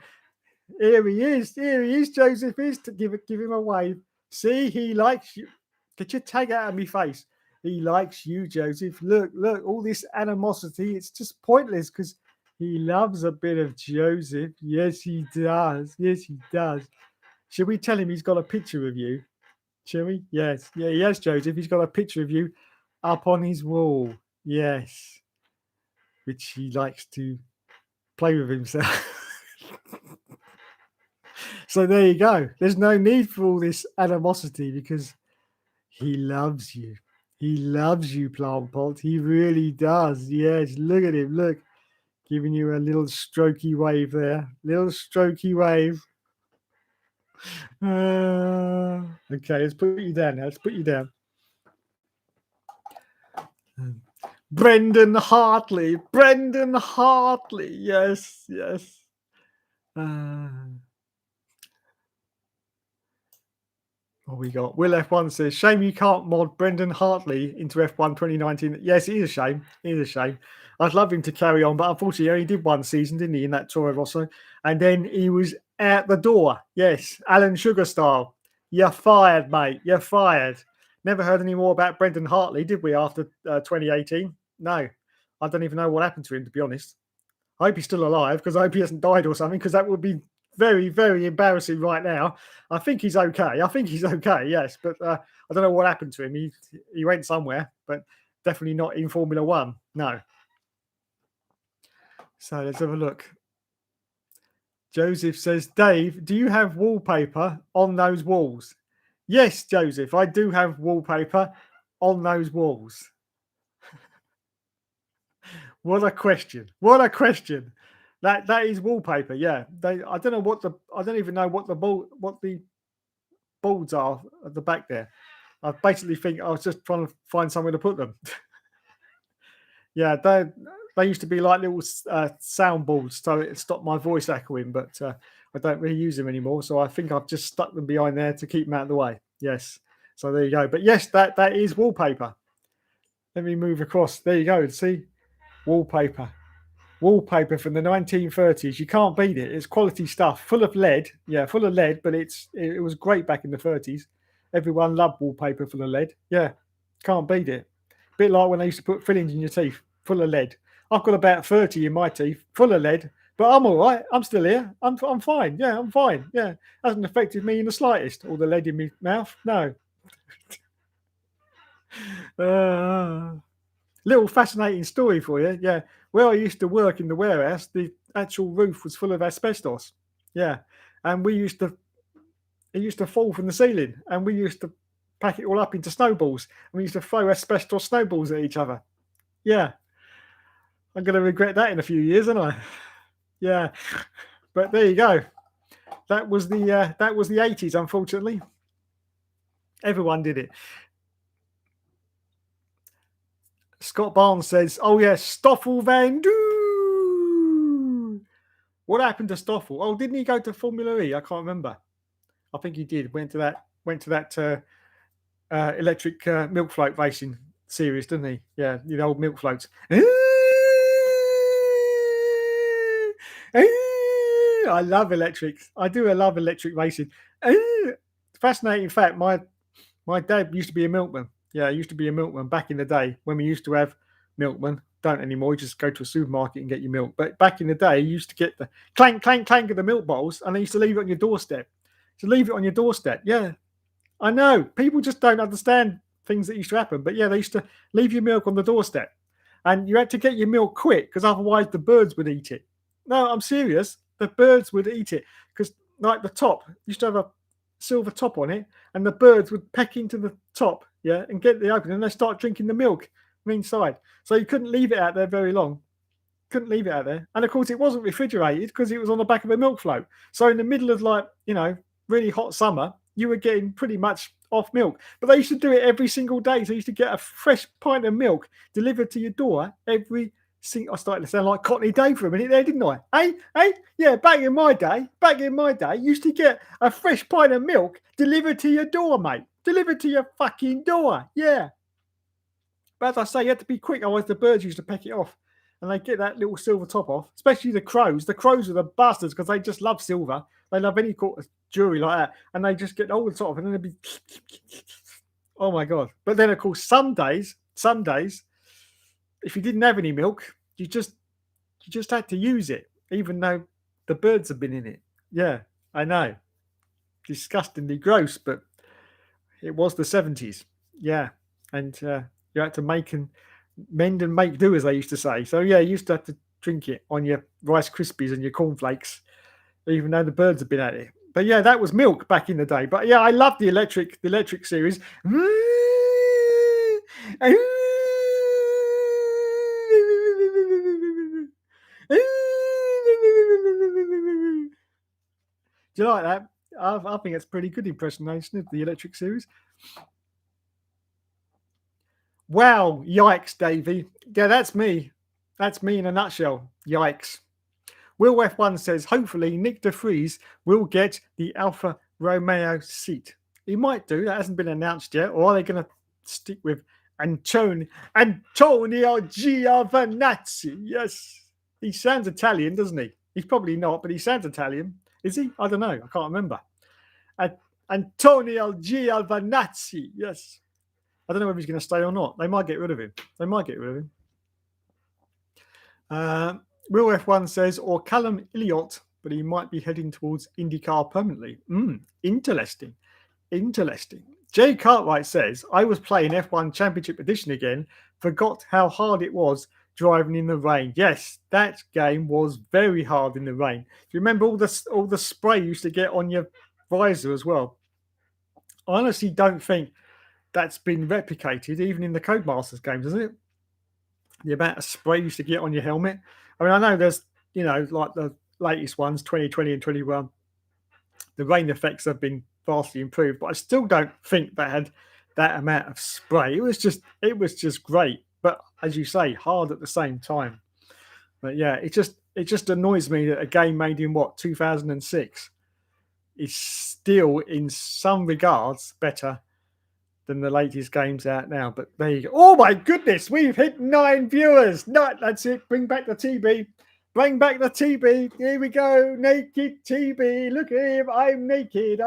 Here he is. Here he is. Joseph is to give him a wave. See, he likes you. Get your tag out of me face. He likes you, Joseph. Look, all this animosity. It's just pointless because he loves a bit of Joseph. Yes, he does. Yes, he does. Should we tell him he's got a picture of you? Shall we? Yes. Yeah, he has, Joseph. He's got a picture of you up on his wall. Yes. Which he likes to play with himself. So there you go. There's no need for all this animosity because he loves you. He loves you, Plant Pot. He really does. Yes, look at him. Look. Giving you a little strokey wave there. Little strokey wave. Okay, let's put you down now. Let's put you down. Brendan Hartley. Brendan Hartley. Yes, yes. What we got? Will F1 says, shame you can't mod Brendan Hartley into F1 2019. Yes, it is a shame. It is a shame. I'd love him to carry on, but unfortunately, he only did one season, didn't he, in that Toro Rosso? And then he was out the door. Yes, Alan Sugar style. You're fired, mate. You're fired. Never heard any more about Brendan Hartley, did we, after 2018? No. I don't even know what happened to him, to be honest. I hope he's still alive, because I hope he hasn't died or something, because that would be very, very embarrassing right now. I think he's okay. Yes. But I don't know what happened to him. He went somewhere, but definitely not in Formula One. No. So let's have a look. Joseph says, Dave, do you have wallpaper on those walls? Yes, Joseph, I do have wallpaper on those walls. What a question. What a question. That is wallpaper, yeah. I don't even know what the boards are at the back there. I basically think I was just trying to find somewhere to put them. Yeah, they used to be like little sound boards, so it stopped my voice echoing, but I don't really use them anymore. So I think I've just stuck them behind there to keep them out of the way. Yes. So there you go. But yes, that is wallpaper. Let me move across. There you go. See? Wallpaper from the 1930s. You can't beat it. It's quality stuff, full of lead. Yeah, full of lead, but it was great back in the 30s. Everyone loved wallpaper full of lead. Yeah, can't beat it. Bit like when I used to put fillings in your teeth, full of lead. I've got about 30 in my teeth, full of lead, but I'm all right. I'm still here. I'm fine. Yeah, I'm fine. Yeah, hasn't affected me in the slightest. All the lead in my mouth, no. Little fascinating story for you. Yeah, where I used to work in the warehouse, the actual roof was full of asbestos. Yeah, and it used to fall from the ceiling, and we used to pack it all up into snowballs, and we used to throw asbestos snowballs at each other. Yeah, I'm going to regret that in a few years, aren't I? Yeah, but there you go. That was the 80s. Unfortunately, everyone did it. Scott Barnes says, "Oh yes, Stoffel Van Doo. What happened to Stoffel? Oh, didn't he go to Formula E? I can't remember. I think he did. Went to that electric milk float racing series, didn't he? Yeah, the old milk floats. I love electrics. I do. I love electric racing. Fascinating fact. My dad used to be a milkman. Yeah, he used to be a milkman back in the day when we used to have milkmen. Don't anymore. You just go to a supermarket and get your milk. But back in the day, you used to get the clank, clank, clank of the milk bottles, and they used to leave it on your doorstep. To leave it on your doorstep. Yeah, I know. People just don't understand things that used to happen. But yeah, they used to leave your milk on the doorstep. And you had to get your milk quick because otherwise the birds would eat it. No, I'm serious. The birds would eat it because, like, the top used to have a silver top on it, and the birds would peck into the top, yeah, and get the opening, and they start drinking the milk from inside. So you couldn't leave it out there very long. Couldn't leave it out there. And of course, it wasn't refrigerated because it was on the back of a milk float. So in the middle of, like, really hot summer, you were getting pretty much off milk. But they used to do it every single day. So you used to get a fresh pint of milk delivered to your door every single. I started to sound like Cockney Dave for a minute there, didn't I? Hey, yeah. Back in my day, you used to get a fresh pint of milk delivered to your door, mate. Delivered to your fucking door. Yeah. But as I say, you had to be quick, otherwise the birds used to peck it off. And they get that little silver top off, especially the crows. The crows are the bastards because they just love silver. They love any sort of jewelry like that. And they just get all the top off, and then they'd be, oh my God. But then, of course, some days, if you didn't have any milk, you just had to use it, even though the birds have been in it. Yeah, I know. Disgustingly gross, but it was the 70s. Yeah. And you had to mend and make do, as they used to say. So yeah, you used to have to drink it on your Rice Krispies and your cornflakes, even though the birds have been at it. But yeah, that was milk back in the day. But yeah, I love the electric series. Do you like that? I think it's pretty good impersonation of the electric series. Wow, yikes, Davey. Yeah, that's me. That's me in a nutshell. Yikes. Will F1 says, hopefully Nick de Vries will get the Alfa Romeo seat. He might do. That hasn't been announced yet. Or are they going to stick with Antonio Giovinazzi? Yes. He sounds Italian, doesn't he? He's probably not, but he sounds Italian. Is he? I don't know. I can't remember. Antonio Giovinazzi. Yes. I don't know if he's going to stay or not. They might get rid of him. Will F1 says, or Callum Elliott, but he might be heading towards IndyCar permanently. Interesting. Jay Cartwright says, I was playing F1 Championship Edition again, forgot how hard it was driving in the rain. Yes, that game was very hard in the rain. Do you remember all the spray you used to get on your visor as well? I honestly don't think that's been replicated even in the Codemasters games, isn't it? The amount of spray you used to get on your helmet. I mean, I know there's, like the latest ones, 2020 and 21, the rain effects have been vastly improved, but I still don't think they had that amount of spray. It was just great, but as you say, hard at the same time. But yeah, it just annoys me that a game made in 2006 is still in some regards better than the latest games out now. But there you go. Oh my goodness, we've hit 9 viewers. No, that's it. Bring back the TB. Here we go. Naked TB. Look at him. I'm naked.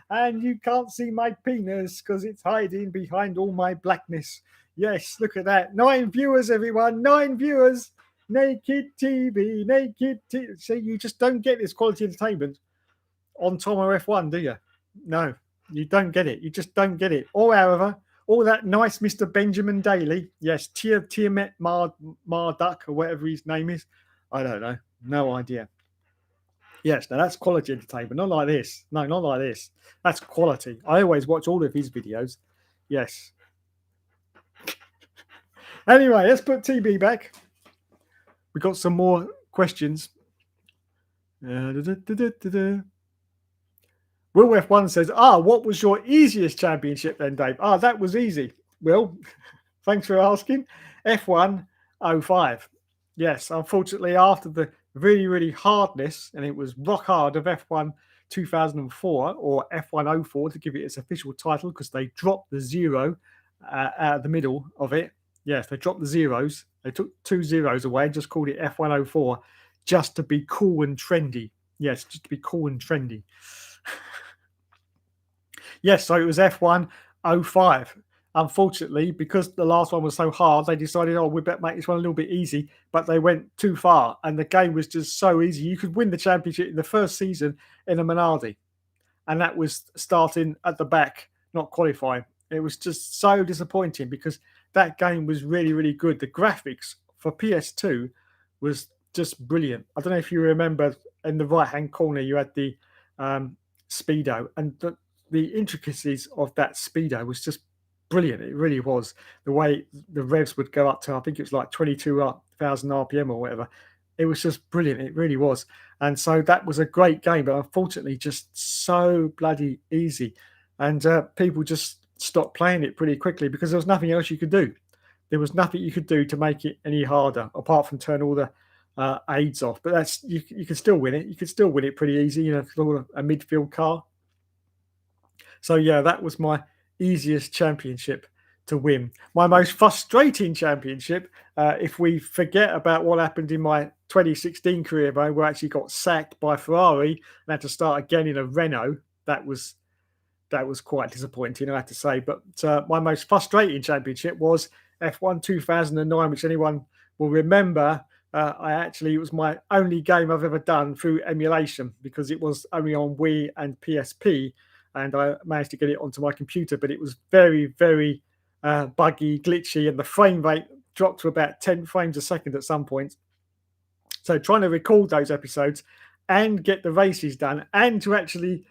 And you can't see my penis because it's hiding behind all my blackness. Yes, look at that. 9 viewers, everyone. 9 viewers. Naked TB. So you just don't get this quality entertainment on Tomo F1, do you? No. You don't get it. You just don't get it. Or, however, all that nice Mr. Benjamin Daly. Yes, Tiamat Marduk, or whatever his name is. I don't know. No idea. Yes, now that's quality entertainment. Not like this. No, not like this. That's quality. I always watch all of his videos. Yes. Anyway, let's put TB back. We got some more questions. Will F1 says, what was your easiest championship then, Dave? That was easy. Will, thanks for asking. F1 05. Yes, unfortunately, after the really, really hardness, and it was rock hard of F1 2004 or F1 04 to give it its official title because they dropped the 0 out of the middle of it. Yes, they dropped the zeros. They took 2 zeros away, just called it F1 04. just to be cool and trendy. Yes, just to be cool and trendy. Yes, so it was F1 05. Unfortunately, because the last one was so hard, they decided, oh, we better make this one a little bit easy, but they went too far and the game was just so easy. You could win the championship in the first season in a Minardi, and that was starting at the back, not qualifying. It was just so disappointing because that game was really, really good. The graphics for PS2 was just brilliant. I don't know if you remember in the right-hand corner, you had the speedo, and the intricacies of that speedo was just brilliant. It really was. The way the revs would go up to, I think it was like 22,000 RPM or whatever. It was just brilliant. It really was. And so that was a great game, but unfortunately just so bloody easy. And people just stopped playing it pretty quickly because there was nothing else you could do. There was nothing you could do to make it any harder apart from turn all the aids off. But that's you can still win it. You could still win it pretty easy, you know, a midfield car. So yeah, that was my easiest championship to win. My most frustrating championship, if we forget about what happened in my 2016 career, where I actually got sacked by Ferrari and had to start again in a Renault. That was quite disappointing, I have to say. But my most frustrating championship was F1 2009, which anyone will remember. It was my only game I've ever done through emulation because it was only on Wii and PSP, and I managed to get it onto my computer, but it was very, very buggy, glitchy, and the frame rate dropped to about 10 frames a second at some point. So trying to record those episodes and get the races done and to actually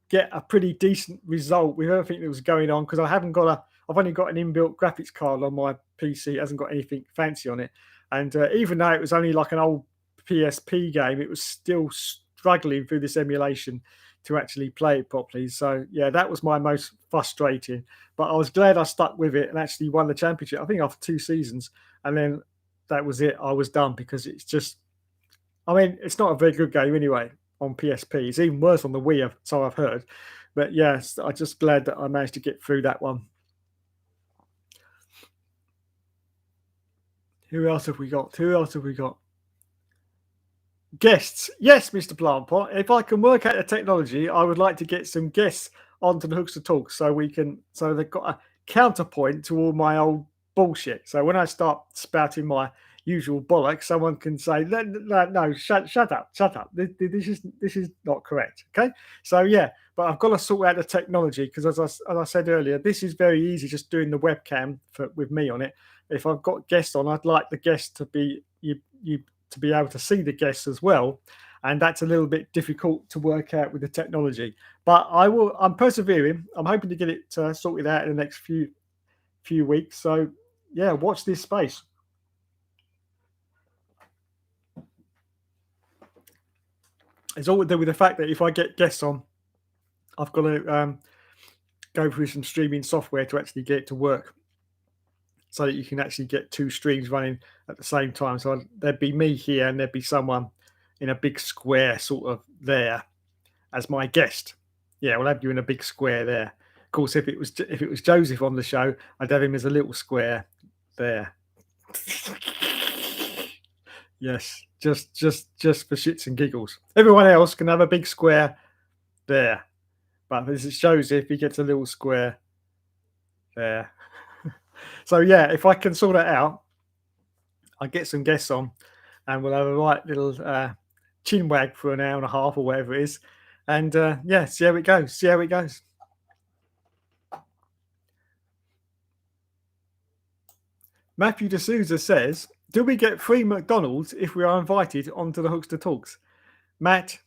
get a pretty decent result with everything that was going on, because I've only got an inbuilt graphics card on my PC. It hasn't got anything fancy on it. And even though it was only like an old PSP game, it was still struggling through this emulation to actually play it properly. So yeah, that was my most frustrating, but I was glad I stuck with it and actually won the championship, I think after 2 seasons. And then that was it. I was done because it's just, I mean, it's not a very good game anyway on PSP. It's even worse on the Wii, so I've heard. But yes, I'm just glad that I managed to get through that one. Who else have we got? Guests. Yes, Mr. Plantpot. If I can work out the technology, I would like to get some guests onto the Hookster Talks so they've got a counterpoint to all my old bullshit. So when I start spouting my usual bollocks, someone can say, no, shut up. This is not correct. Okay. So yeah, but I've got to sort out the technology because as I said earlier, this is very easy just doing the webcam with me on it. If I've got guests on, I'd like the guests to be to be able to see the guests as well, and that's a little bit difficult to work out with the technology. But I'm persevering. I'm hoping to get it sorted out in the next few weeks. So yeah, watch this space. It's all to do with the fact that if I get guests on, I've got to go through some streaming software to actually get it to work, so that you can actually get 2 streams running at the same time. So there'd be me here and there'd be someone in a big square sort of there as my guest. Yeah, we'll have you in a big square there. Of course, if it was Joseph on the show, I'd have him as a little square there. Yes, just for shits and giggles. Everyone else can have a big square there. But this is Joseph, he gets a little square there. So yeah, if I can sort it out, I'll get some guests on and we'll have a right little chin wag for an hour and a half or whatever it is. And yeah, see how it goes. Matthew D'Souza says, do we get free McDonald's if we are invited onto the Hookster Talks? Matt,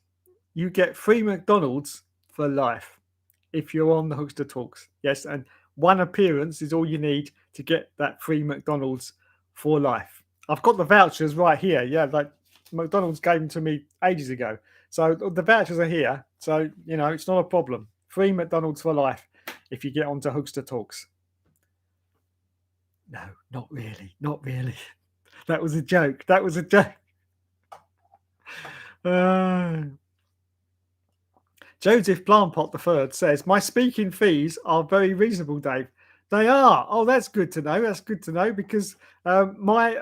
you get free McDonald's for life if you're on the Hookster Talks. Yes, and one appearance is all you need to get that free McDonald's for life. I've got the vouchers right here. Yeah, like McDonald's gave them to me ages ago. So the vouchers are here. So, you know, it's not a problem. Free McDonald's for life if you get onto Hookster Talks. No, not really. That was a joke. Joseph Blanpot III says, my speaking fees are very reasonable, Dave. They are. Oh, that's good to know. Because my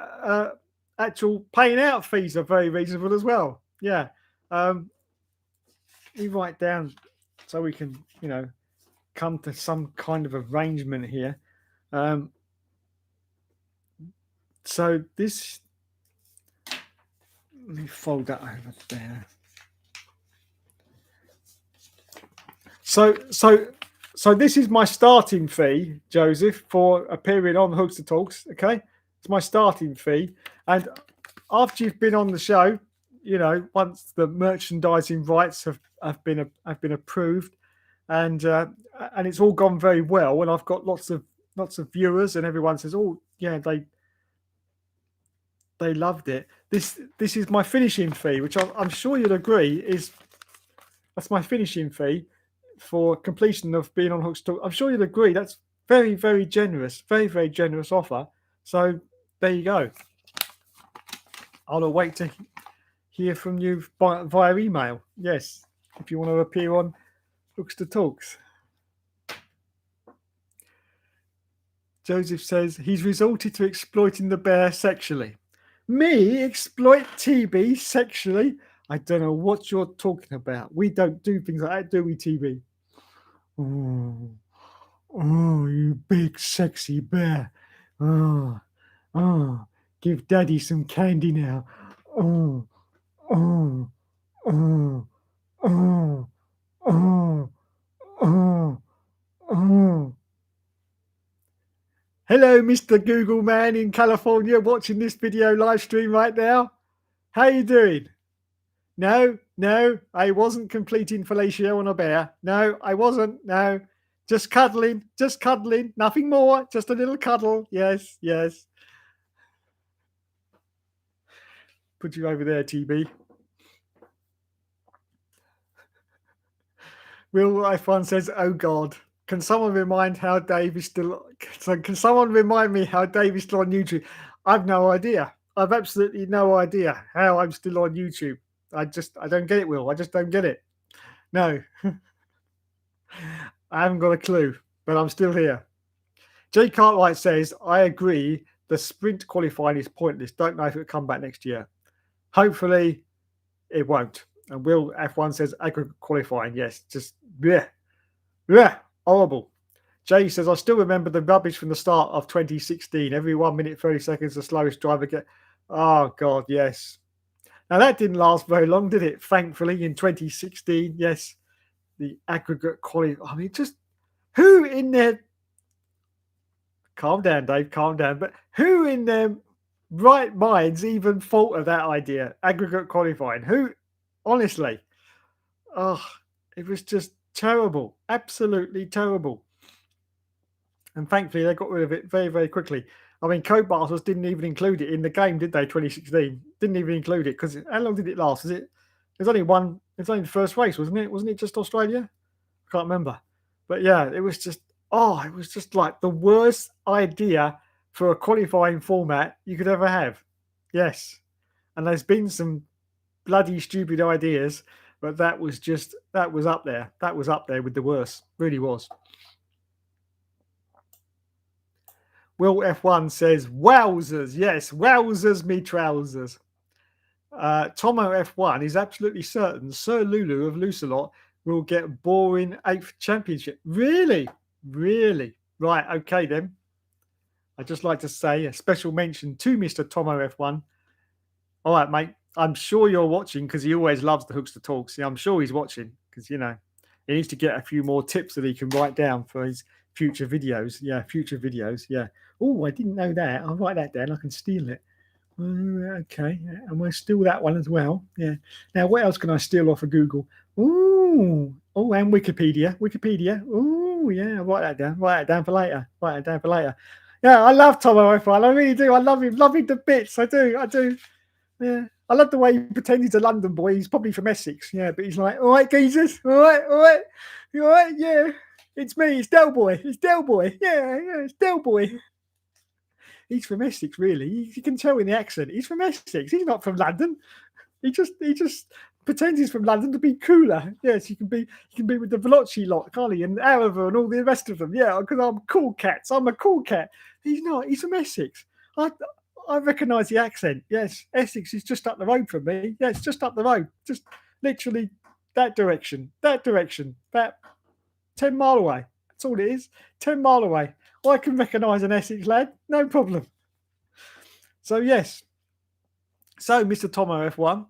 actual paying out fees are very reasonable as well. Yeah. You write down so we can, come to some kind of arrangement here. So this, let me fold that over there. So this is my starting fee, Joseph, for a period on Hookster Talks. Okay, it's my starting fee, and after you've been on the show, once the merchandising rights have been approved, and it's all gone very well, and I've got lots of viewers, and everyone says, oh yeah, they loved it. This is my finishing fee, which I'm sure you'll agree that's my finishing fee for completion of being on Hookster Talk. I'm sure you'll agree that's very, very generous, very, very generous offer. So there you go. I'll wait to hear from you via email. Yes, if you want to appear on Hookster Talks. Joseph says he's resorted to exploiting the bear sexually. Me exploit TB sexually? I don't know what you're talking about. We don't do things like that, do we, TB? Oh, you big sexy bear. Oh, give daddy some candy now. Oh, oh, oh, oh, oh, oh, oh. Hello, Mr. Google man in California watching this video live stream right now. How you doing? No, I wasn't completing fellatio on a bear. No, I wasn't. No, just cuddling, nothing more, just a little cuddle. Yes. Put you over there, TB. Real Life One says, oh God, can someone remind me how Dave is still on YouTube? I've no idea. I've absolutely no idea how I'm still on YouTube. I don't get it, Will. I just don't get it. No. I haven't got a clue, but I'm still here. Jay Cartwright says, I agree. The sprint qualifying is pointless. Don't know if it'll come back next year. Hopefully it won't. And Will F1 says aggregate qualifying. Yes, just horrible. Jay says, I still remember the rubbish from the start of 2016. Every 1 minute, 30 seconds, the slowest driver get. Oh, God, yes. Now, that didn't last very long, did it? Thankfully, in 2016, yes, the aggregate quality. I mean, just who in their. Calm down, Dave, calm down. But who in their right minds even thought of that idea? Aggregate qualifying. Who, honestly? Oh, it was just terrible. Absolutely terrible. And thankfully, they got rid of it very, very quickly. I mean, Codemasters didn't even include it in the game, did they? 2016 didn't even include it because how long did it last? There's only one. It's only the first race, wasn't it? Wasn't it just Australia? I can't remember. But yeah, it was just like the worst idea for a qualifying format you could ever have. Yes, and there's been some bloody stupid ideas, but that was up there. That was up there with the worst. Really was. Will F1 says, wowzers. Yes, wowzers me trousers. Tomo F1 is absolutely certain Sir Lulu of Lucelot will get boring 8th championship. Really? Right, okay then. I'd just like to say a special mention to Mr. Tomo F1. All right, mate. I'm sure you're watching because he always loves the Hookster Talks. Yeah, I'm sure he's watching because, he needs to get a few more tips that he can write down for his future videos. Yeah. Oh, I didn't know that. I'll write that down. I can steal it. Okay. And we'll steal that one as well. Yeah. Now, what else can I steal off of Google? Oh, and Wikipedia. Oh, yeah. Write that down. Write it down for later. Yeah, I love Tomo F1. I really do. I love him to bits. I do. Yeah. I love the way he pretends he's a London boy. He's probably from Essex. Yeah, but he's like, all right, geezers. All right. You all right? Yeah. It's me. It's Del Boy. Yeah, it's Del Boy. He's from Essex, really. You can tell in the accent. He's from Essex. He's not from London. He just pretends he's from London to be cooler. Yes, you can be with the Veloci lot, can't he? And Arava and all the rest of them. Yeah, because I'm cool cats. I'm a cool cat. He's not. He's from Essex. I recognise the accent. Yes, Essex is just up the road from me. Yeah, it's just up the road. Just literally that direction. About 10 mile away. That's all it is. 10 mile away. I can recognise an Essex lad. No problem. So, yes. So, Mr. Tomo F1,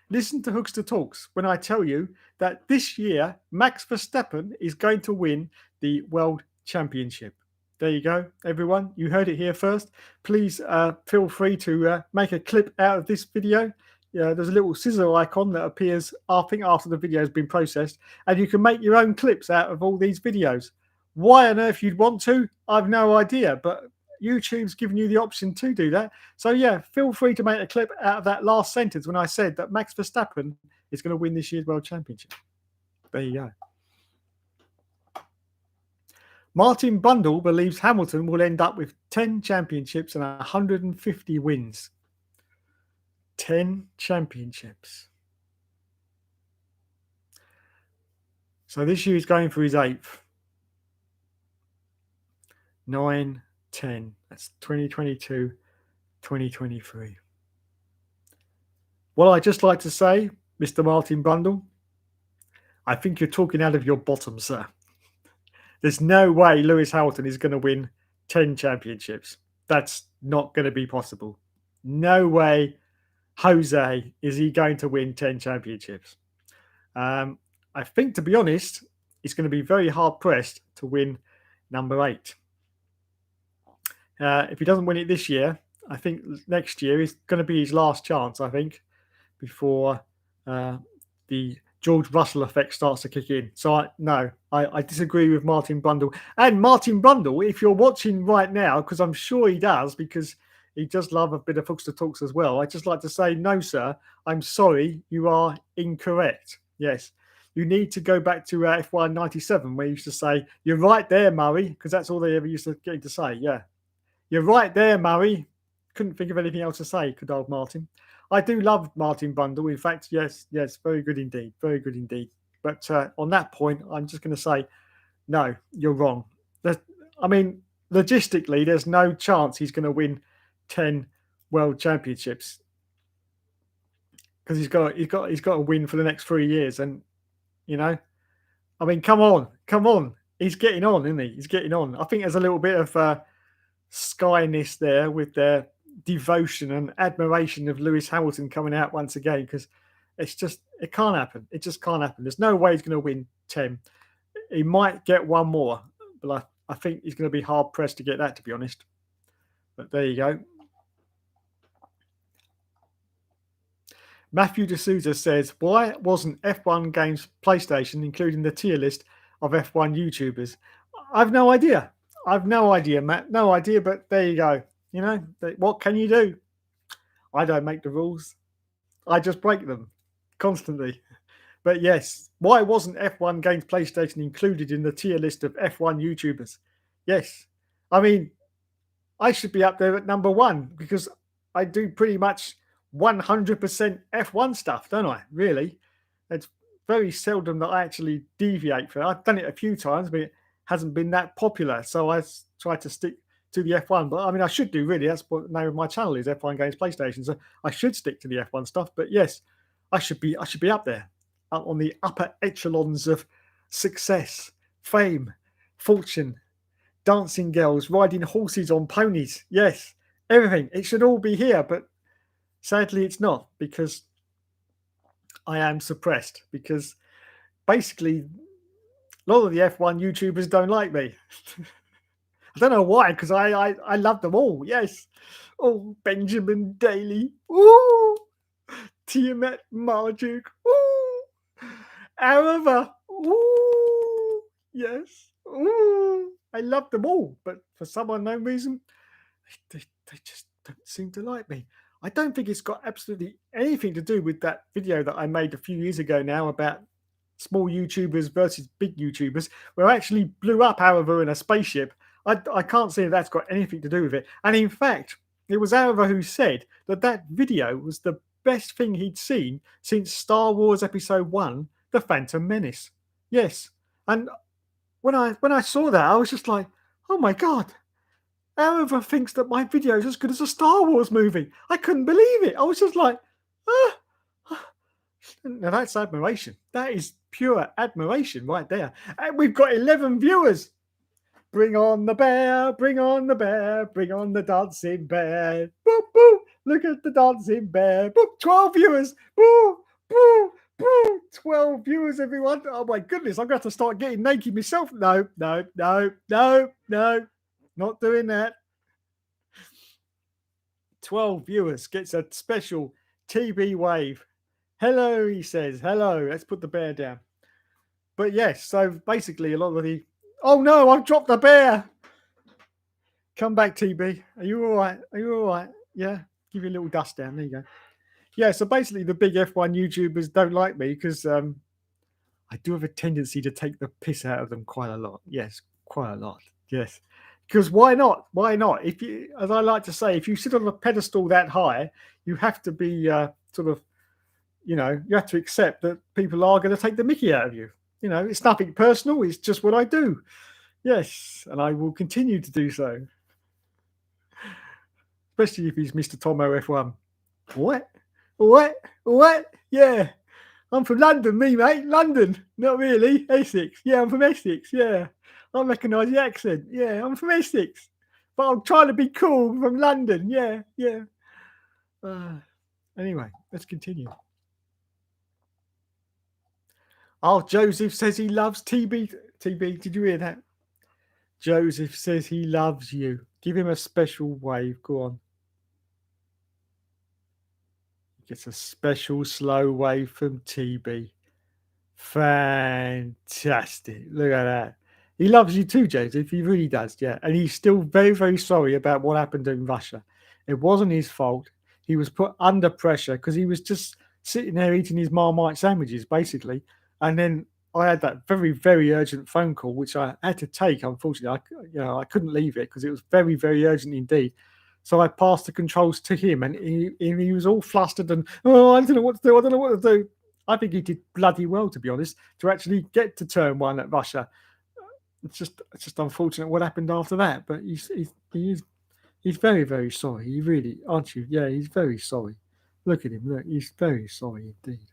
listen to Hookster Talks when I tell you that this year Max Verstappen is going to win the World Championship. There you go, everyone. You heard it here first. Please feel free to make a clip out of this video. There's a little scissor icon that appears, I think, after the video has been processed, and you can make your own clips out of all these videos. Why on earth you'd want to, I've no idea, but YouTube's given you the option to do that. So yeah, feel free to make a clip out of that last sentence when I said that Max Verstappen is going to win this year's World Championship. There you go. Martin Bundle believes Hamilton will end up with 10 championships and 150 wins. 10 championships. So this year he's going for his 8th. 9, 10. That's 2022, 2023. Well, I'd just like to say, Mr. Martin Bundle, I think you're talking out of your bottom, sir. There's no way Lewis Hamilton is going to win 10 championships. That's not going to be possible. No way, Jose, is he going to win 10 championships. I think, to be honest, he's going to be very hard-pressed to win number 8. If he doesn't win it this year, I think next year is going to be his last chance, I think, before the George Russell effect starts to kick in. So, I disagree with Martin Bundle. And Martin Bundle, if you're watching right now, because I'm sure he does, because he does love a bit of Hookster Talks as well, I'd just like to say, no, sir, I'm sorry, you are incorrect. Yes, you need to go back to F1 97, where you used to say, you're right there, Murray, because that's all they ever used to get to say. Yeah, you're right there, Murray. Couldn't think of anything else to say, could old Martin. I do love Martin Bundle. In fact, yes, very good indeed. Very good indeed. But on that point, I'm just going to say, no, you're wrong. I mean, logistically, there's no chance he's going to win 10 world championships because he's got to win for the next 3 years. And I mean, come on, he's getting on, isn't he? He's getting on. I think there's a little bit of skyness there with their devotion and admiration of Lewis Hamilton coming out once again, because it can't happen. It just can't happen. There's no way he's going to win 10. He might get one more, but I think he's going to be hard pressed to get that, to be honest. But there you go. Matthew D'Souza says, why wasn't F1 Games PlayStation included in the tier list of F1 YouTubers? I've no idea. Matt. No idea, but there you go. What can you do? I don't make the rules. I just break them constantly. But yes, why wasn't F1 Games PlayStation included in the tier list of F1 YouTubers? Yes. I mean, I should be up there at number 1 because I do pretty much 100% F1 stuff, don't I? Really? It's very seldom that I actually deviate from it. I've done it a few times, but it hasn't been that popular. So I try to stick to the F1, but I mean, I should do really. That's what the name of my channel is, F1 Games PlayStation. So I should stick to the F1 stuff. But yes, I should be up there, up on the upper echelons of success, fame, fortune, dancing girls, riding horses on ponies. Yes, everything. It should all be here, but sadly, it's not, because I am suppressed. Because basically, a lot of the F1 YouTubers don't like me. I don't know why, because I love them all. Yes. Oh, Benjamin Daly. Ooh. Tiamat Marduk. Ooh. Arava. Ooh. Yes. Ooh. I love them all. But for some unknown reason, they just don't seem to like me. I don't think it's got absolutely anything to do with that video that I made a few years ago now about small YouTubers versus big YouTubers, where I actually blew up, however, in a spaceship. I can't see if that's got anything to do with it. And in fact, it was Arava who said that video was the best thing he'd seen since Star Wars Episode 1, The Phantom Menace. Yes. And when I saw that, I was just like, oh my God, However thinks that my video is as good as a Star Wars movie. I couldn't believe it. I was just like, ah. Now that's admiration. That is pure admiration right there. And we've got 11 viewers. Bring on the bear, bring on the bear, bring on the dancing bear. Boop, boop. Look at the dancing bear. Boop, 12 viewers. Boop, boop, boop. 12 viewers, everyone. Oh my goodness, I'm going to have to start getting naked myself. No, no, no, no, no. Not doing that. 12 viewers gets a special TB wave. Hello, he says. Hello. Let's put the bear down. But yes, so basically a lot of the... Oh no, I've dropped the bear. Come back, TB. Are you all right? Are you all right? Yeah. Give you a little dust down. There you go. Yeah, so basically the big F1 YouTubers don't like me because I do have a tendency to take the piss out of them quite a lot. Yes, quite a lot. Yes. Because why not? Why not? If you, as I like to say, if you sit on a pedestal that high, you have to be sort of, you have to accept that people are going to take the mickey out of you. It's nothing personal. It's just what I do. Yes, and I will continue to do so. Especially if he's Mr. Tomo F1. What? What? Yeah. I'm from London, me, mate. London. Not really. Essex. Yeah, I'm from Essex. Yeah. I recognise the accent. Yeah, I'm from Essex. But I'm trying to be cool from London. Yeah. Anyway, let's continue. Oh, Joseph says he loves TB. TB, did you hear that? Joseph says he loves you. Give him a special wave. Go on. Gets a special slow wave from TB. Fantastic. Look at that. He loves you too, Joseph. He really does. Yeah. And he's still very, very sorry about what happened in Russia. It wasn't his fault. He was put under pressure because he was just sitting there eating his Marmite sandwiches, basically. And then I had that very, very urgent phone call, which I had to take. Unfortunately, I couldn't leave it because it was very, very urgent indeed. So I passed the controls to him, and he was all flustered and, I don't know what to do. I don't know what to do. I think he did bloody well, to be honest, to actually get to turn one at Russia. It's just unfortunate what happened after that. But he's very, very sorry. He really, aren't you? Yeah, he's very sorry. Look at him. Look, he's very sorry indeed.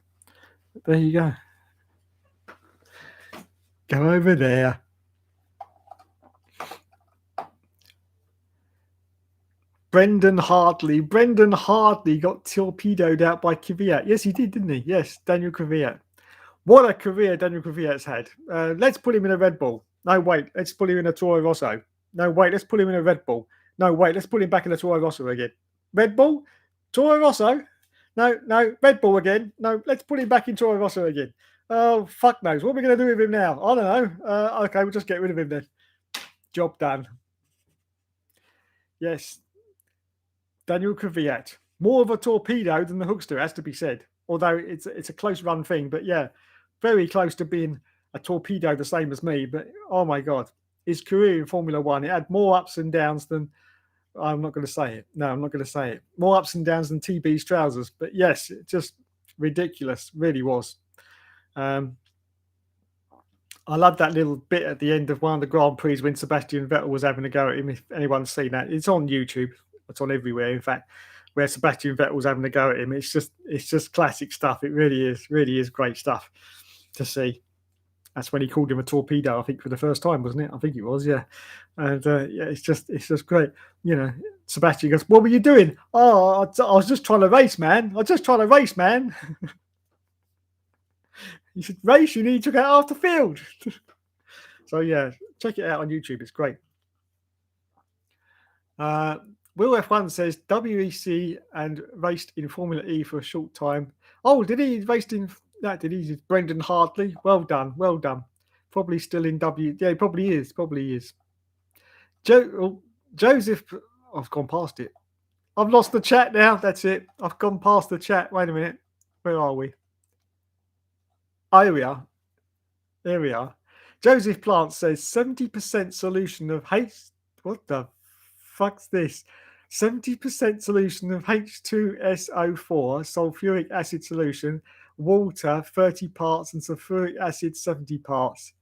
There you go. Go over there. Brendan Hartley got torpedoed out by Kvyat. Yes, he did, didn't he? Yes, Daniel Kvyat. What a career Daniel Kvyat's had. Let's put him in a Red Bull. No, wait. Let's put him in a Toro Rosso. No, wait. Let's put him in a Red Bull. No, wait. Let's put him back in a Toro Rosso again. Red Bull? Toro Rosso? No. Red Bull again. No, let's put him back in Toro Rosso again. Oh, fuck knows. What are we going to do with him now? I don't know. Okay, we'll just get rid of him then. Job done. Yes. Daniel Kvyat. More of a torpedo than the Hookster, has to be said. Although it's a close run thing. But yeah, very close to being a torpedo the same as me. But oh my God, his career in Formula One, it had more ups and downs than... I'm not going to say it. No, I'm not going to say it. More ups and downs than TB's trousers. But yes, it just ridiculous. Really was. I love that little bit at the end of one of the Grand Prix when Sebastian Vettel was having a go at him. If anyone's seen that, it's on YouTube. It's on everywhere, in fact, where Sebastian Vettel was having a go at him. It's just classic stuff. It really is great stuff to see. That's when he called him a torpedo, I think, for the first time, wasn't it? I think it was, yeah. And yeah, it's just great. Sebastian goes, "What were you doing?" "Oh, I was just trying to race, man. He said, "Race, you need to get off the field." So yeah, check it out on YouTube. It's great. Will F1 says WEC and raced in Formula E for a short time. Oh, did he raced in that? Did he? Brendan Hartley. Well done. Probably still in W. Yeah, probably is. Joseph. I've gone past it. I've lost the chat now. That's it. I've gone past the chat. Wait a minute. Where are we? Oh, here we are. There we are. Joseph Plant says 70% solution of What the fuck's this? 70% solution of H2SO4 sulfuric acid solution, water 30 parts, and sulfuric acid 70 parts.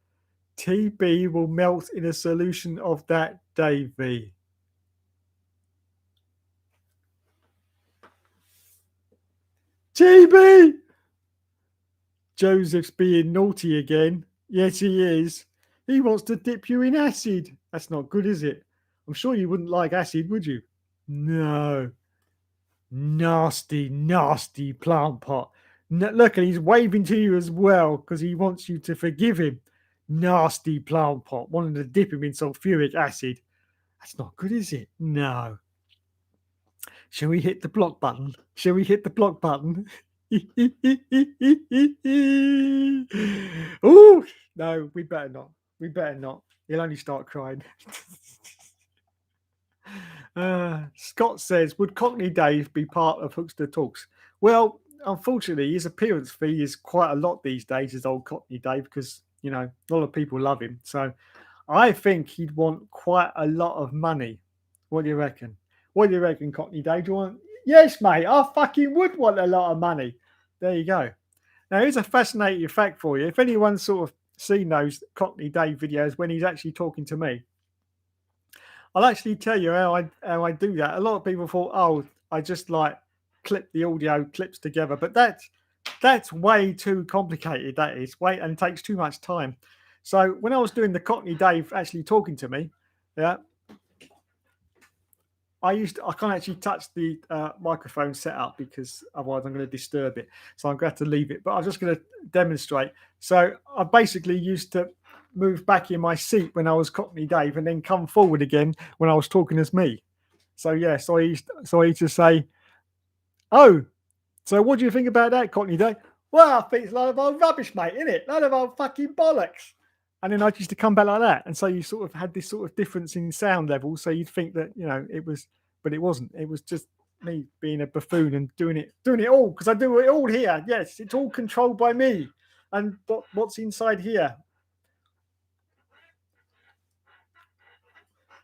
TB will melt in a solution of that, Davey. GB! Joseph's being naughty again. Yes, he is. He wants to dip you in acid. That's not good, is it? I'm sure you wouldn't like acid, would you? No. Nasty, nasty plant pot. Look, and he's waving to you as well because he wants you to forgive him. Nasty plant pot, wanting to dip him in sulfuric acid. That's not good, is it? No. Shall we hit the block button? Shall we hit the block button? Oh, no, we better not. We better not. He'll only start crying. Scott says, would Cockney Dave be part of Hookster Talks? Well, unfortunately, his appearance fee is quite a lot these days, as old Cockney Dave, because, you know, a lot of people love him. So I think he'd want quite a lot of money. What do you reckon? What do you reckon, Cockney Dave? Do you want? Yes, mate, I fucking would want a lot of money. There you go. Now, here's a fascinating fact for you. If anyone's sort of seen those Cockney Dave videos when he's actually talking to me, I'll actually tell you how I do that. A lot of people thought, oh, I just like clip the audio clips together, but that's way too complicated. That is and takes too much time. So when I was doing the Cockney Dave actually talking to me, yeah, I can't actually touch the microphone setup because otherwise I'm going to disturb it. So I'm going to have to leave it. But I'm just going to demonstrate. So I basically used to move back in my seat when I was Cockney Dave and then come forward again when I was talking as me. So yeah, so I used to say, oh, so what do you think about that, Cockney Dave? Well, I think it's a lot of old rubbish, mate, isn't it? A lot of old fucking bollocks. And then I used to come back like that. And so you sort of had this sort of difference in sound level. So you'd think that, you know, it was, but it wasn't. It was just me being a buffoon and doing it all because I do it all here. Yes, it's all controlled by me. And what's inside here?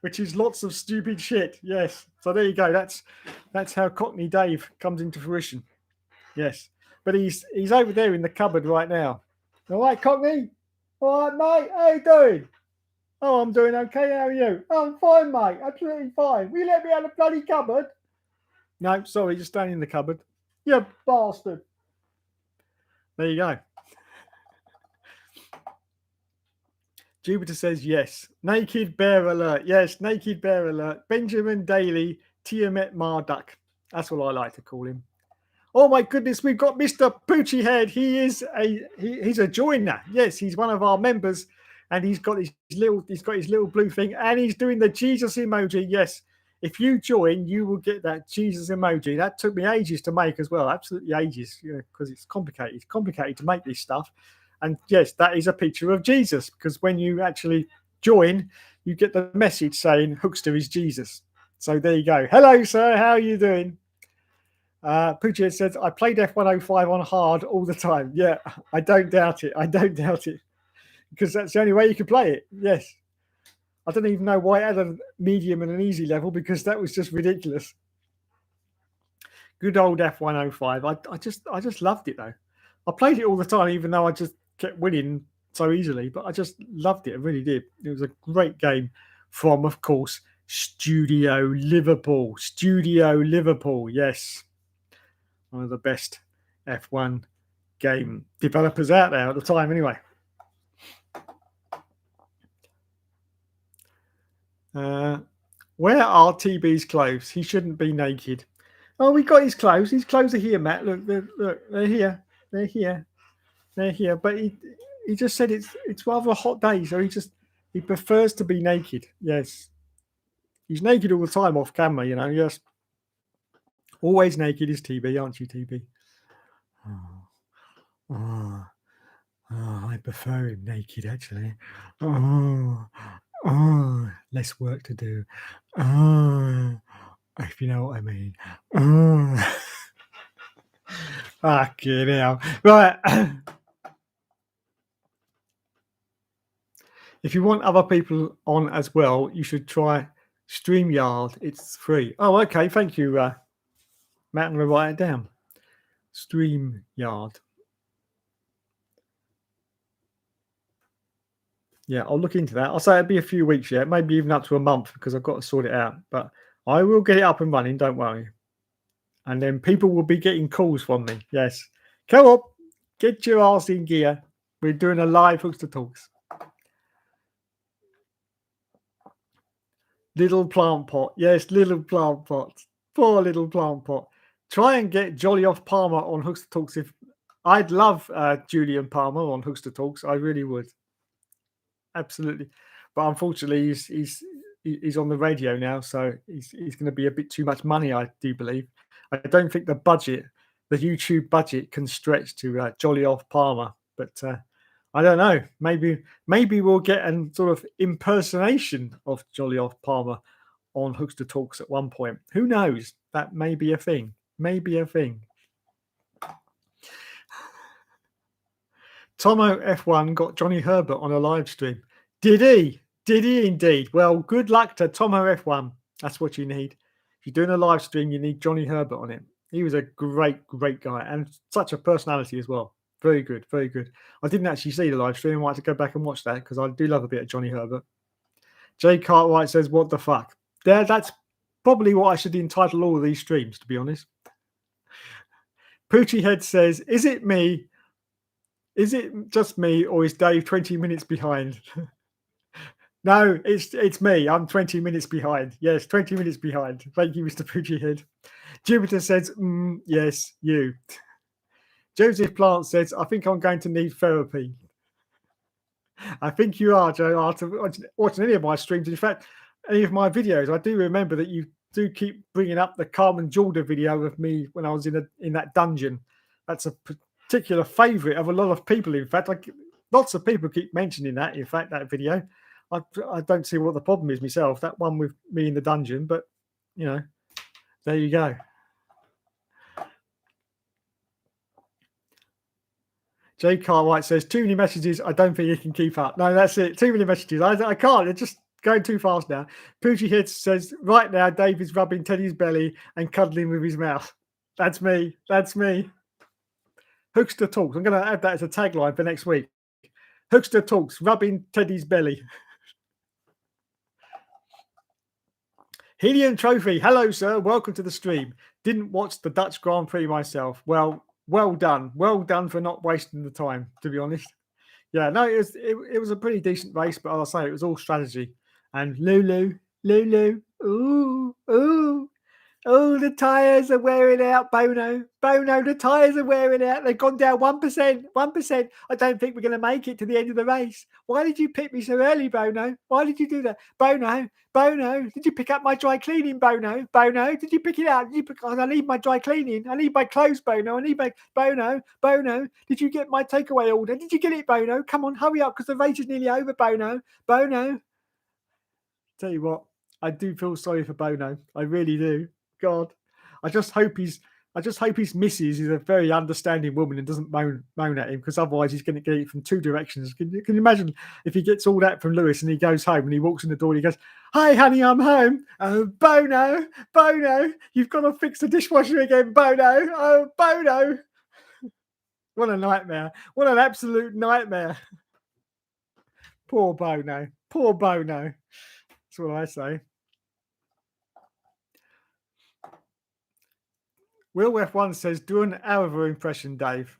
Which is lots of stupid shit. Yes. So there you go. That's how Cockney Dave comes into fruition. Yes. But he's over there in the cupboard right now. All right, Cockney? All right, mate. How you doing? Oh, I'm doing okay. How are you? Oh, I'm fine, mate. Absolutely fine. Will you let me out of the bloody cupboard? No, sorry, just staying in the cupboard. You bastard. There you go. Jupiter says yes. Naked bear alert. Yes, naked bear alert. Benjamin Daly, Tiamat Marduk. That's what I like to call him. Oh my goodness, we've got Mr. Poochie Head. He's a joiner. Yes, he's one of our members, and he's got his little blue thing, and he's doing the Jesus emoji. Yes, if you join, you will get that Jesus emoji. That took me ages to make as well, absolutely ages, because it's complicated. It's complicated to make this stuff. And yes, that is a picture of Jesus, because when you actually join, you get the message saying Hookster is Jesus. So there you go. Hello, sir. How are you doing? Poochie says, I played F105 on hard all the time. Yeah, I don't doubt it. I don't doubt it. Because that's the only way you can play it. Yes. I don't even know why it had a medium and an easy level, because that was just ridiculous. Good old F105. I just loved it, though. I played it all the time, even though I just kept winning so easily. But I just loved it. I really did. It was a great game from, of course, Studio Liverpool. Studio Liverpool, yes. One of the best F1 game developers out there at the time, anyway. Where are TB's clothes? He shouldn't be naked. Oh, we got his clothes. His clothes are here, Matt. Look, they're here. They're here. They're here. But he just said it's rather a hot day, so he prefers to be naked. Yes. He's naked all the time off camera, yes. Always naked is TB, aren't you, TB? Oh, I prefer him naked, actually. Oh, less work to do. Oh, if you know what I mean. Oh. Fucking hell. Right. If you want other people on as well, you should try StreamYard. It's free. Oh, okay. Thank you, Matt. I'm going to write it down. StreamYard. Yeah, I'll look into that. I'll say it'll be a few weeks yet, maybe even up to a month, because I've got to sort it out. But I will get it up and running. Don't worry. And then people will be getting calls from me. Yes. Come on, get your ass in gear. We're doing a live Hookster Talks. Little plant pot. Yes, little plant pot. Poor little plant pot. Try and get Jolly Off Palmer on Hookster Talks. If I'd love Julian Palmer on Hookster Talks, I really would. Absolutely. But unfortunately, he's on the radio now, so he's going to be a bit too much money, I do believe. I don't think the YouTube budget can stretch to Jolly Off Palmer, but I don't know. Maybe we'll get a sort of impersonation of Jolly Off Palmer on Hookster Talks at one point. Who knows? That may be a thing. Maybe a thing. Tomo F1 got Johnny Herbert on a live stream. Did he? Did he indeed? Well, good luck to Tomo F1. That's what you need. If you're doing a live stream, you need Johnny Herbert on it. He was a great guy and such a personality as well. Very good, very good. I didn't actually see the live stream. I might have to go back and watch that because I do love a bit of Johnny Herbert. Jay Cartwright says, what the fuck? That's probably what I should entitle all of these streams, to be honest. Poochie Head says, is it me? Is it just me or is Dave 20 minutes behind? No, it's me. I'm 20 minutes behind. Yes, 20 minutes behind. Thank you, Mr. Poochie Head. Jupiter says, yes, you. Joseph Plant says, I think I'm going to need therapy. I think you are, Joe, after watching any of my streams. In fact, any of my videos, I do remember that you do keep bringing up the Carmen Jordan video of me when I was in that dungeon. That's a particular favourite of a lot of people. In fact, lots of people keep mentioning that. In fact, that video, I don't see what the problem is myself. That one with me in the dungeon, but you know, there you go. Jay Cartwright says, too many messages. I don't think you can keep up. No, that's it. Too many messages. I can't. It's just going too fast now. Poochie Hits says, right now, Dave is rubbing Teddy's belly and cuddling with his mouth. That's me. That's me. Hookster Talks. I'm going to add that as a tagline for next week. Hookster Talks, rubbing Teddy's belly. Helium Trophy. Hello, sir. Welcome to the stream. Didn't watch the Dutch Grand Prix myself. Well done. Well done for not wasting the time, to be honest. Yeah, no, it was a pretty decent race, but I'll say it was all strategy. And Lulu, ooh, the tyres are wearing out, Bono, the tyres are wearing out. They've gone down 1%. I don't think we're going to make it to the end of the race. Why did you pick me so early, Bono? Why did you do that? Bono, did you pick up my dry cleaning, Bono? Did you pick it up? I need my dry cleaning. I need my clothes, Bono. I need my Bono. Did you get my takeaway order? Did you get it, Bono? Come on, hurry up because the race is nearly over, Bono. Tell you what, I do feel sorry for Bono. I really do. God, I just hope his missus is a very understanding woman and doesn't moan at him, because otherwise he's going to get it from two directions. Can you imagine if he gets all that from Lewis and he goes home and he walks in the door and he goes, "Hi, honey, I'm home." Oh, Bono, you've got to fix the dishwasher again, Bono. Oh, Bono. What a nightmare. What an absolute nightmare. Poor Bono. That's what I say. Will F1 says, do an Arava impression, Dave.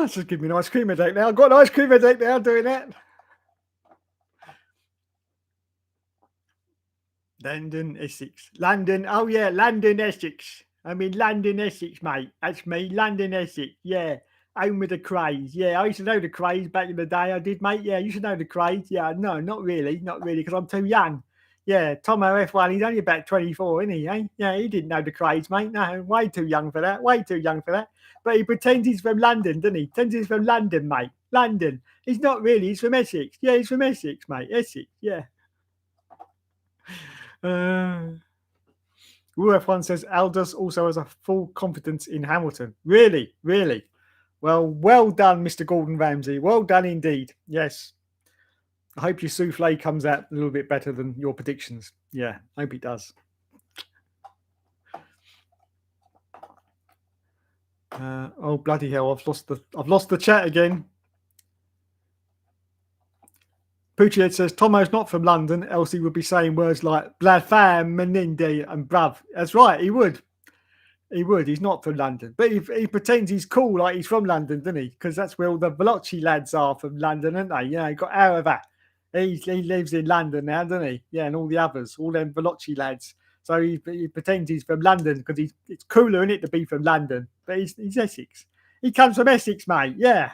Just give me an ice cream headache now. I've got an ice cream headache now doing that. London, Essex. London, oh yeah, London, Essex. I mean, London, Essex, mate. That's me, London, Essex. Yeah, home with the Craze. Yeah, I used to know the Craze back in the day. I did, mate. Yeah, you should know the Craze. Yeah, no, not really, because I'm too young. Yeah, Tomo F1, he's only about 24, isn't he? Eh? Yeah, he didn't know the Craze, mate. No, way too young for that. But he pretends he's from London, doesn't he? Pretends he's from London, mate. London. He's not really. He's from Essex. Yeah, he's from Essex, mate. Essex, yeah. Rule F1 says Aldous also has a full confidence in Hamilton. Really, really. Well done, Mr. Gordon Ramsay. Well done indeed. Yes. I hope your souffle comes out a little bit better than your predictions. Yeah, I hope it does. Oh bloody hell! I've lost the chat again. Poochiehead says Tomo's not from London, else he would be saying words like "blad fam, meninde" and "bruv." That's right, he would. He would. He's not from London, but he pretends he's cool like he's from London, doesn't he? Because that's where all the Veloci lads are from London, aren't they? Yeah, you got Arava. He lives in London now, doesn't he? Yeah, and all the others, all them Veloci lads. So he pretends he's from London because it's cooler, isn't it, to be from London? But he's Essex. He comes from Essex, mate. Yeah.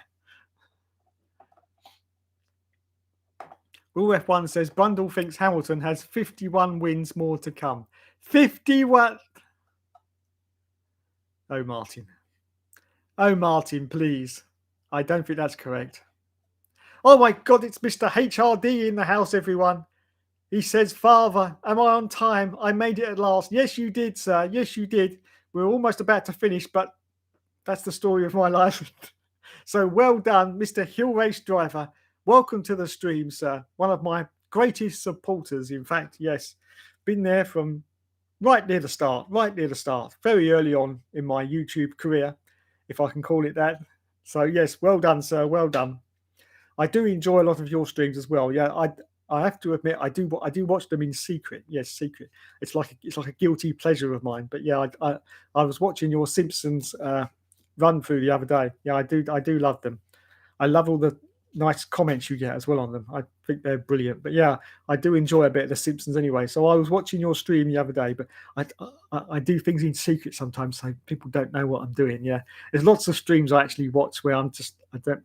Rule F1 says Brundle thinks Hamilton has 51 wins more to come. 51. Oh, Martin. Oh, Martin, please. I don't think that's correct. Oh my God, it's Mr. HRD in the house, everyone. He says, Father, am I on time? I made it at last. Yes, you did, sir. Yes, you did. We're almost about to finish, but that's the story of my life. So well done, Mr. Hill Race Driver. Welcome to the stream, sir. One of my greatest supporters, in fact. Yes, been there from right near the start, very early on in my YouTube career, if I can call it that. So yes, well done, sir. Well done. I do enjoy a lot of your streams as well. Yeah, I have to admit I do watch them in secret. Yes, secret. It's like a guilty pleasure of mine. But yeah, I was watching your Simpsons run through the other day. Yeah, I do love them. I love all the nice comments you get as well on them. I think they're brilliant. But yeah, I do enjoy a bit of The Simpsons anyway. So I was watching your stream the other day, but I do things in secret sometimes, so people don't know what I'm doing. Yeah, there's lots of streams I actually watch where I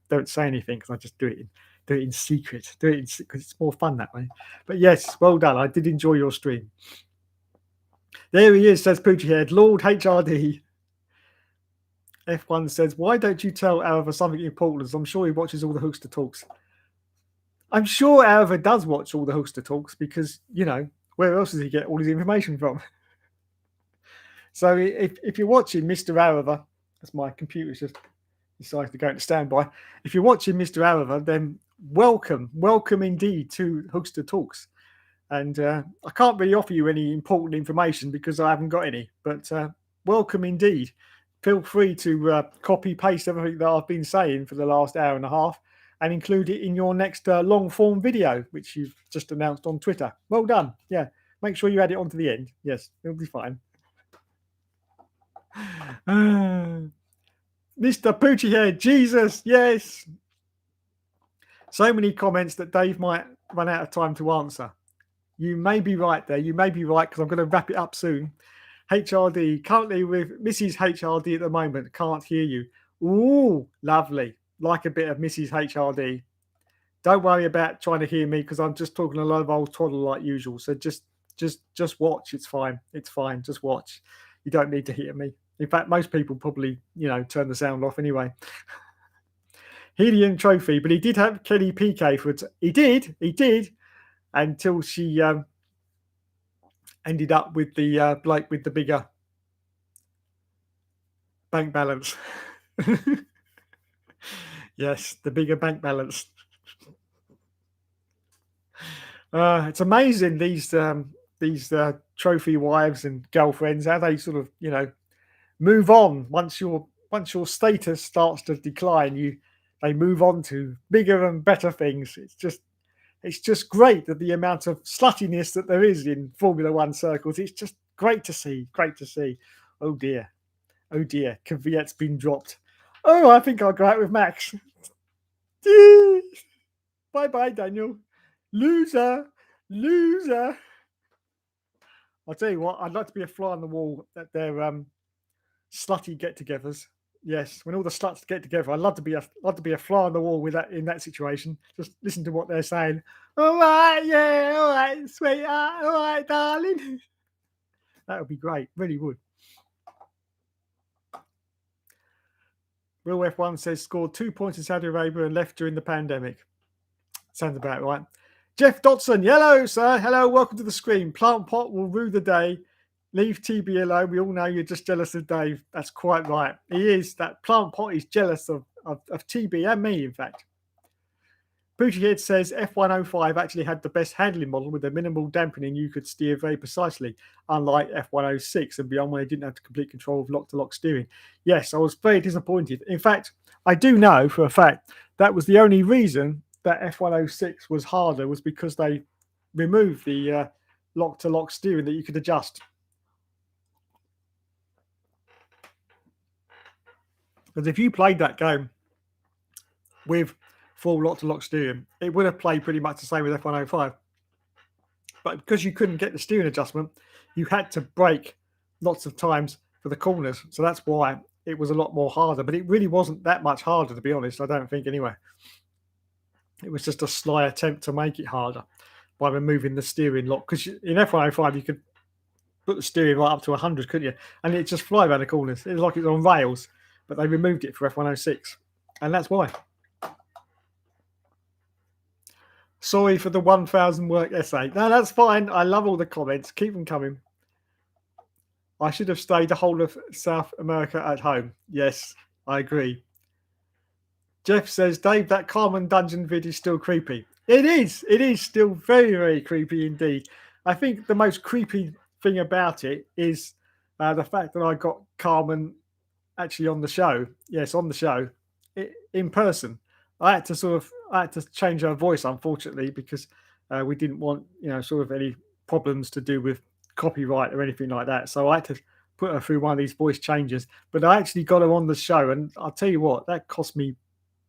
don't say anything because I just do it in secret. Do it because it's more fun that way. But yes, well done. I did enjoy your stream. There he is, says Poochiehead, Lord HRD. F1 says, why don't you tell Arava something important? I'm sure he watches all the Hookster Talks. I'm sure Arava does watch all the Hookster Talks because, where else does he get all his information from? So if you're watching Mr. Arava, as my computer's just decided to go into standby. If you're watching Mr. Arava, then welcome indeed to Hookster Talks. And I can't really offer you any important information because I haven't got any, but welcome indeed. Feel free to copy paste everything that I've been saying for the last hour and a half and include it in your next long form video, which you've just announced on Twitter. Well done. Yeah. Make sure you add it on to the end. Yes, it'll be fine. Mr. Poochiehead, Jesus, yes. So many comments that Dave might run out of time to answer. You may be right there. You may be right because I'm going to wrap it up soon. HRD, currently with Mrs. HRD at the moment. Can't hear you. Ooh, lovely. Like a bit of Mrs. HRD. Don't worry about trying to hear me because I'm just talking a lot of old twaddle like usual. So just watch. It's fine. It's fine. Just watch. You don't need to hear me. In fact, most people probably, turn the sound off anyway. Helium trophy, but he did have Kelly PK for it. He did, until she ended up with the bloke with the bigger bank balance. Yes, the bigger bank balance. It's amazing these trophy wives and girlfriends, how they sort of move on once your status starts to decline. They move on to bigger and better things. It's just great that the amount of sluttiness that there is in Formula One circles. It's just great to see. Oh dear, Kvyat's been dropped. Oh, I think I'll go out with Max. Bye bye, Daniel. Loser. I'll tell you what, I'd like to be a fly on the wall at their slutty get-togethers. Yes, when all the sluts get together, I'd love to be a fly on the wall with that in that situation. Just listen to what they're saying. All right, yeah, all right, sweetheart, all right, darling. That would be great, really would. Real F1 says scored 2 points in Saudi Arabia and left during the pandemic. Sounds about right. Jeff Dotson, hello, sir. Hello, welcome to the screen. Plant Pot will rue the day. Leave TB alone. We all know you're just jealous of Dave. That's quite right. He is. That Plant Pot is jealous of TB and me, in fact. Booty Head says F105 actually had the best handling model with a minimal dampening. You could steer very precisely, unlike F106 and beyond, where they didn't have complete control of lock-to-lock steering. Yes, I was very disappointed. In fact, I do know for a fact that was the only reason that F106 was harder, was because they removed the lock-to-lock steering that you could adjust. Because if you played that game with full lock-to-lock steering, it would have played pretty much the same with F105. But because you couldn't get the steering adjustment, you had to brake lots of times for the corners. So that's why it was a lot more harder. But it really wasn't that much harder, to be honest. I don't think anyway. It was just a sly attempt to make it harder by removing the steering lock. Because in F105, you could put the steering right up to 100, couldn't you? And it just fly around the corners. It was like it was on rails. But they removed it for F106. And that's why. Sorry for the 1,000 word essay. No, that's fine. I love all the comments. Keep them coming. I should have stayed the whole of South America at home. Yes, I agree. Jeff says, Dave, that Carmen Dungeon vid is still creepy. It is. It is still very, very creepy indeed. I think the most creepy thing about it is the fact that I got Carmen actually on the show. Yes, on the show, in person. I had to change her voice, unfortunately, because we didn't want, sort of any problems to do with copyright or anything like that. So I had to put her through one of these voice changes. But I actually got her on the show, and I'll tell you what, that cost me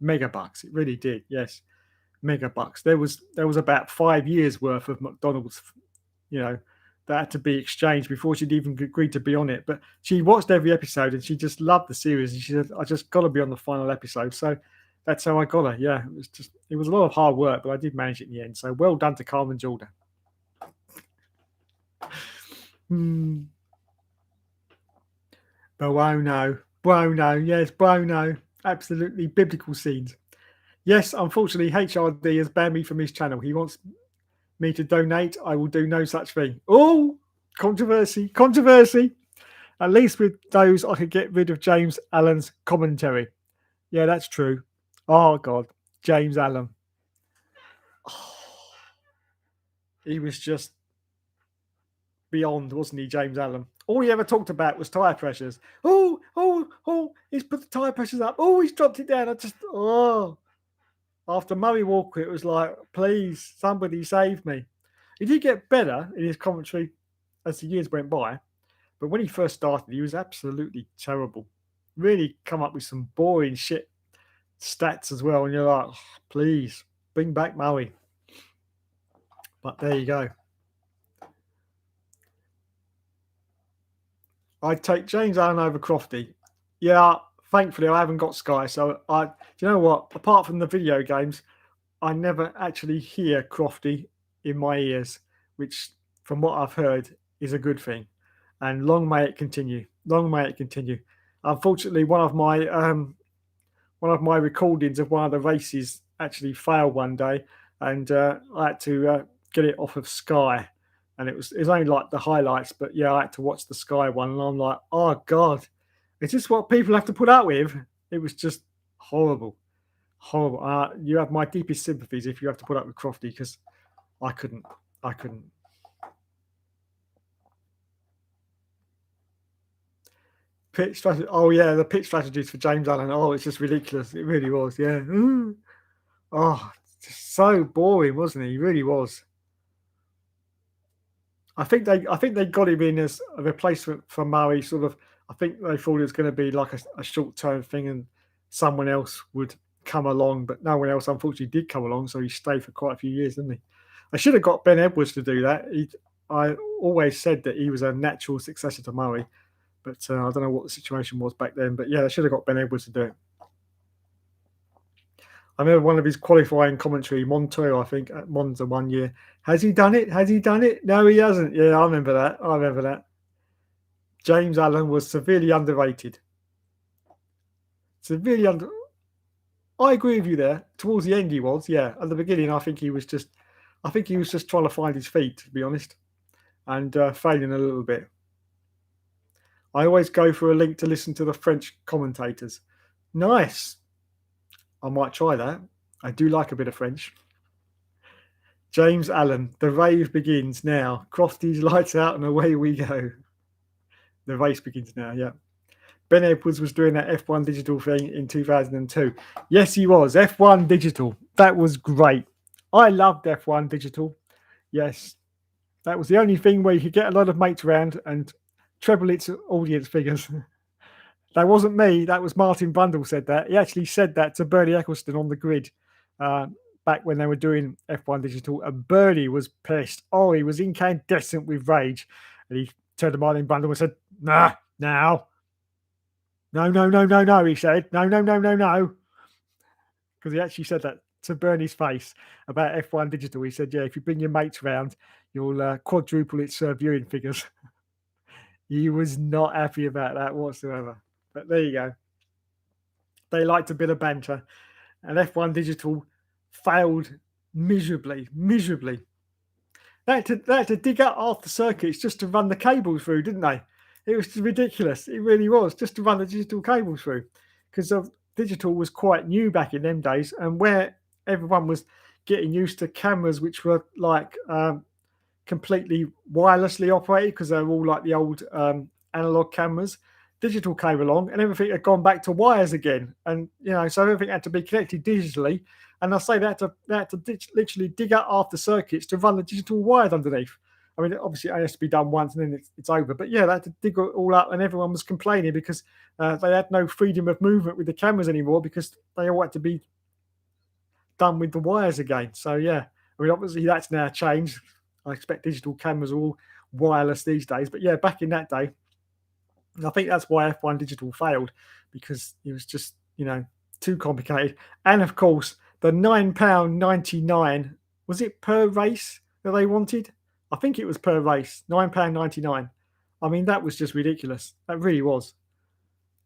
megabucks. It really did. Yes, megabucks. There was about 5 years worth of McDonald's, that had to be exchanged before she'd even agreed to be on it. But she watched every episode and she just loved the series. And she said, I just got to be on the final episode. So that's how I got her. Yeah, it was a lot of hard work, but I did manage it in the end. So well done to Carmen Jordan. Buono, yes, Buono. Absolutely biblical scenes. Yes, unfortunately, HRD has banned me from his channel. He wants me to donate. I will do no such thing. Oh, controversy. At least with those, I could get rid of James Allen's commentary. Yeah, that's true. Oh, God. James Allen. Oh, he was just beyond, wasn't he, James Allen? All he ever talked about was tyre pressures. Oh, he's put the tyre pressures up. Oh, he's dropped it down. After Murray Walker, it was like, please, somebody save me. He did get better in his commentary as the years went by. But when he first started, he was absolutely terrible. Really come up with some boring shit stats as well. And you're like, oh, please, bring back Murray. But there you go. I'd take James Allen over Crofty. Yeah, thankfully I haven't got Sky. So do you know what? Apart from the video games, I never actually hear Crofty in my ears, which from what I've heard is a good thing. And long may it continue. Long may it continue. Unfortunately, one of my recordings of one of the races actually failed one day, and I had to get it off of Sky. And it was only like the highlights, but yeah, I had to watch the Sky one, and I'm like, oh God, is this what people have to put up with? It was just horrible. You have my deepest sympathies if you have to put up with Crofty, because I couldn't. Pitch strategy. Oh yeah, the pitch strategies for James Allen. Oh, it's just ridiculous. It really was. Yeah. Oh, just so boring, wasn't he? He really was. I think they got him in as a replacement for Murray. Sort of. I think they thought it was going to be like a short-term thing, and someone else would come along, but no one else unfortunately did come along. So he stayed for quite a few years, didn't he? I should have got Ben Edwards to do that. I always said that he was a natural successor to Murray, but I don't know what the situation was back then. But yeah, I should have got Ben Edwards to do it. I remember one of his qualifying commentary, Montoya, I think, at Monza one year. Has he done it? No, he hasn't. Yeah, I remember that. James Allen was severely underrated. I agree with you there. Towards the end, he was. Yeah, at the beginning, I think he was just I think he was just trying to find his feet, to be honest, and failing a little bit. I always go for a link to listen to the French commentators. Nice. I might try that. I do like a bit of French. James Allen, the rave begins now. Crofty's lights out and away we go. The race begins now, yeah. Ben Edwards was doing that F1 digital thing in 2002. Yes, he was. F1 digital. That was great. I loved F1 digital. Yes. That was the only thing where you could get a lot of mates around and treble its audience figures. That wasn't me. That was Martin Brundle said that. He actually said that to Bernie Eccleston on the grid back when they were doing F1 digital. And Bernie was pissed. Oh, he was incandescent with rage. And he turned to Martin Brundle and said, nah, now. No, he said. No. Because he actually said that to Bernie's face about F1 digital. He said, yeah, if you bring your mates around, you'll quadruple its viewing figures. He was not happy about that whatsoever. But there you go. They liked a bit of banter. And F1 digital failed miserably. They had to dig out half the circuits just to run the cables through, didn't they? It was ridiculous. It really was, just to run the digital cables through. Because digital was quite new back in them days. And where everyone was getting used to cameras which were like completely wirelessly operated, because they were all like the old analog cameras, digital came along and everything had gone back to wires again. And, so everything had to be connected digitally. And I say they had to literally dig out half the circuits to run the digital wires underneath. I mean, obviously, it has to be done once and then it's over. But yeah, they had to dig it all up, and everyone was complaining because they had no freedom of movement with the cameras anymore, because they all had to be done with the wires again. So yeah, I mean, obviously that's now changed. I expect digital cameras are all wireless these days. But yeah, back in that day, I think that's why F1 digital failed, because it was just, too complicated. And of course, the £9.99, was it per race that they wanted? I think it was per race, £9.99. I mean, that was just ridiculous. That really was.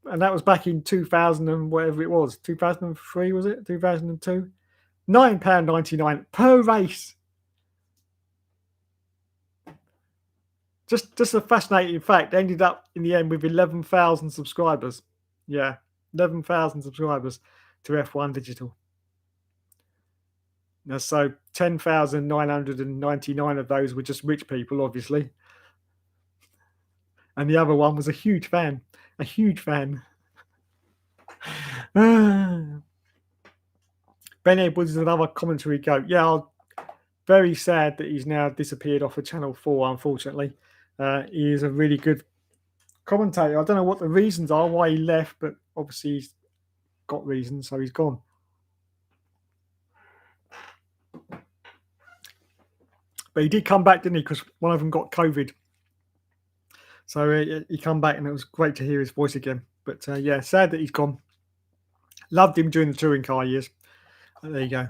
And that was back in 2000 and whatever it was. 2003, was it? 2002? £9.99 per race. Just a fascinating fact. They ended up in the end with 11,000 subscribers. Yeah, 11,000 subscribers to F1 Digital. Now, so 10,999 of those were just rich people, obviously. And the other one was a huge fan. A huge fan. Ben Edwards is another commentary goat. Yeah, very sad that he's now disappeared off of Channel 4, unfortunately. He is a really good commentator. I don't know what the reasons are why he left, but obviously he's got reasons, so he's gone. But he did come back, didn't he? Because one of them got COVID. So he come back, and it was great to hear his voice again. But yeah, sad that he's gone. Loved him during the touring car years. There you go.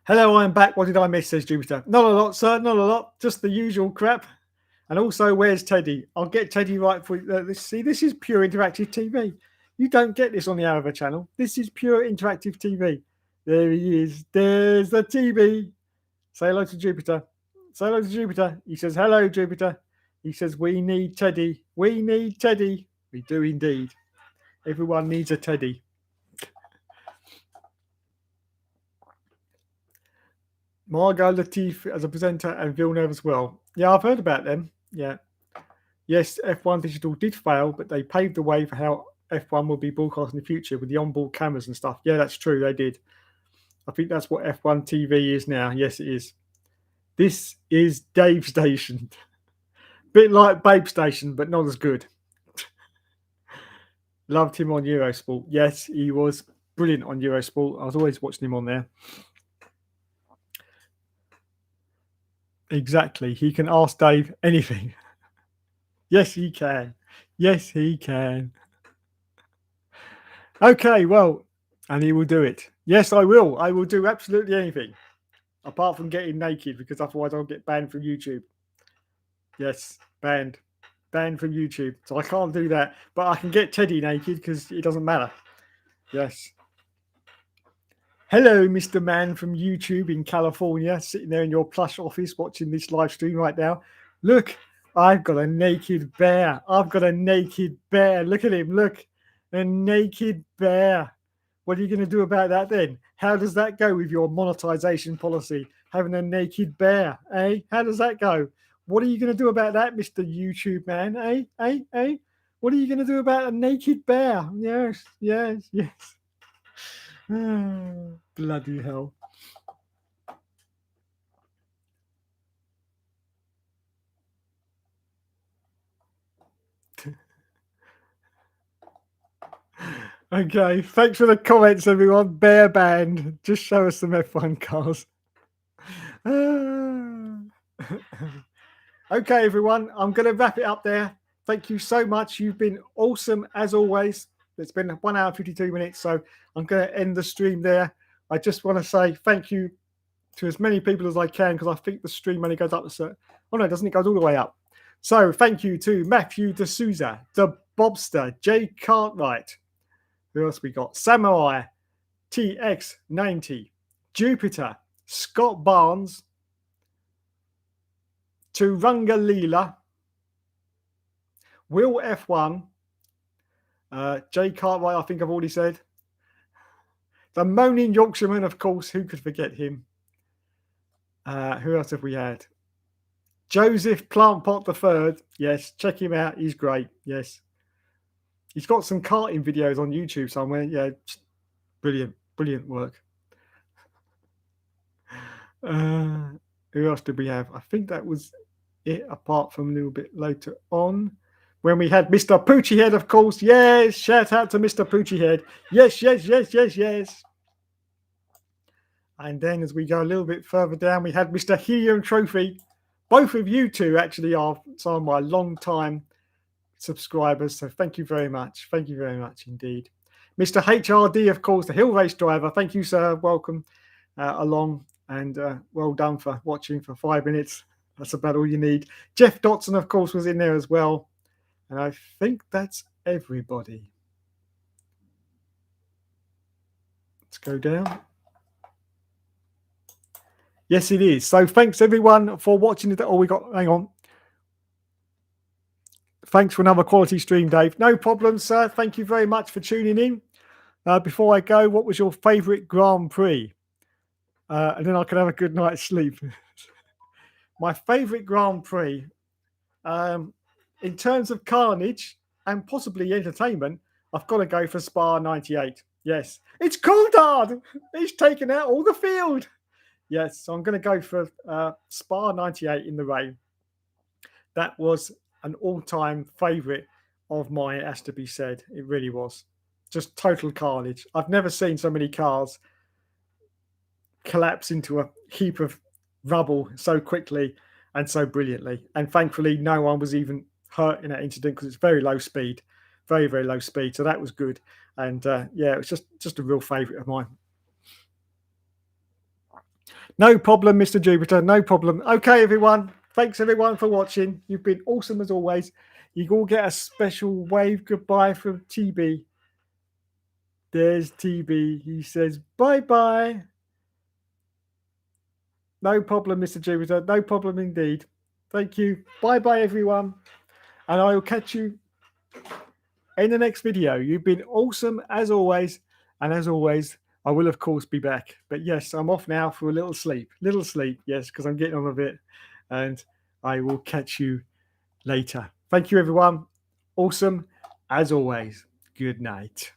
Hello, I'm back. What did I miss, says Jupiter? Not a lot, sir. Not a lot. Just the usual crap. And also, where's Teddy? I'll get Teddy right for you. See, this is pure interactive TV. You don't get this on the Arava channel. This is pure interactive TV. There he is. There's the TV. Say hello to Jupiter. Say hello to Jupiter. He says, hello, Jupiter. He says, we need Teddy. We need Teddy. We do indeed. Everyone needs a Teddy. Margot Latif as a presenter and Villeneuve as well. Yeah, I've heard about them. Yeah. Yes, F1 Digital did fail, but they paved the way for how F1 will be broadcast in the future with the onboard cameras and stuff. Yeah, that's true. They did. I think that's what F1 TV is now. Yes, it is. This is Dave Station. Bit like Babe Station, but not as good. Loved him on Eurosport. Yes, he was brilliant on Eurosport. I was always watching him on there. Exactly. He can ask Dave anything. Yes, he can. Yes, he can. Okay, well, and he will do it. Yes, I will. I will do absolutely anything. Apart from getting naked, because otherwise I'll get banned from YouTube. Yes, banned. Banned from YouTube. So I can't do that. But I can get Teddy naked because it doesn't matter. Yes. Hello, Mr. Man from YouTube in California, sitting there in your plush office watching this live stream right now. Look, I've got a naked bear. I've got a naked bear. Look at him. Look, a naked bear. What are you going to do about that then? How does that go with your monetization policy? Having a naked bear, eh? How does that go? What are you going to do about that, Mr. YouTube man? Eh? What are you going to do about a naked bear? Yes. Bloody hell. Okay, thanks for the comments, everyone. Bear band. Just show us some F1 cars. Okay, everyone, I'm going to wrap it up there. Thank you so much. You've been awesome as always. It's been 1 hour 52 minutes, so I'm going to end the stream there. I just want to say thank you to as many people as I can, because I think the stream only goes up a certain. Oh no, it doesn't. It goes all the way up. So thank you to Matthew D'Souza, the Bobster, Jay Cartwright. Who else we got? Samurai, TX90, Jupiter, Scott Barnes, Turunga Leela, Will F1, Jay Cartwright, I think I've already said. The Moaning Yorkshireman, of course, who could forget him? Who else have we had? Joseph Plantpot III. Yes, check him out. He's great. Yes. He's got some karting videos on YouTube somewhere. Yeah, brilliant work. Who else did we have? I think that was it, apart from a little bit later on when we had Mr. Poochie Head, of course. Yes, shout out to Mr. Poochie Head. Yes. And then as we go a little bit further down, we had Mr. Helium Trophy. Both of you two actually are some of my long-time subscribers, so thank you very much. Thank you very much indeed. Mr. HRD, of course, the hill race driver. Thank you, sir. Welcome along, and well done for watching for 5 minutes. That's about all you need. Jeff Dotson, of course, was in there as well. And I think that's everybody. Let's go down. Yes, it is. So thanks, everyone, for watching. Oh, we got, hang on. Thanks for another quality stream, Dave. No problem, sir. Thank you very much for tuning in. Before I go, what was your favourite Grand Prix? And then I can have a good night's sleep. My favourite Grand Prix, in terms of carnage and possibly entertainment, I've got to go for Spa 98. Yes, it's Coulthard. He's taken out all the field. Yes, so I'm going to go for Spa 98 in the rain. That was an all-time favourite of mine, it has to be said. It really was. Just total carnage. I've never seen so many cars collapse into a heap of rubble so quickly and so brilliantly. And thankfully, no one was even hurt in that incident because it's very low speed, very low speed. So that was good. And yeah, it was just a real favourite of mine. No problem, Mr. Jupiter. No problem. Okay, everyone. Thanks, everyone, for watching. You've been awesome as always. You all get a special wave goodbye from TB. There's TB. He says, bye-bye. No problem, Mr. Jupiter. No problem indeed. Thank you. Bye-bye, everyone. And I will catch you in the next video. You've been awesome as always. And as always, I will, of course, be back. But yes, I'm off now for a little sleep. Yes, because I'm getting on a bit. And I will catch you later. Thank you, everyone. Awesome as always. Good night.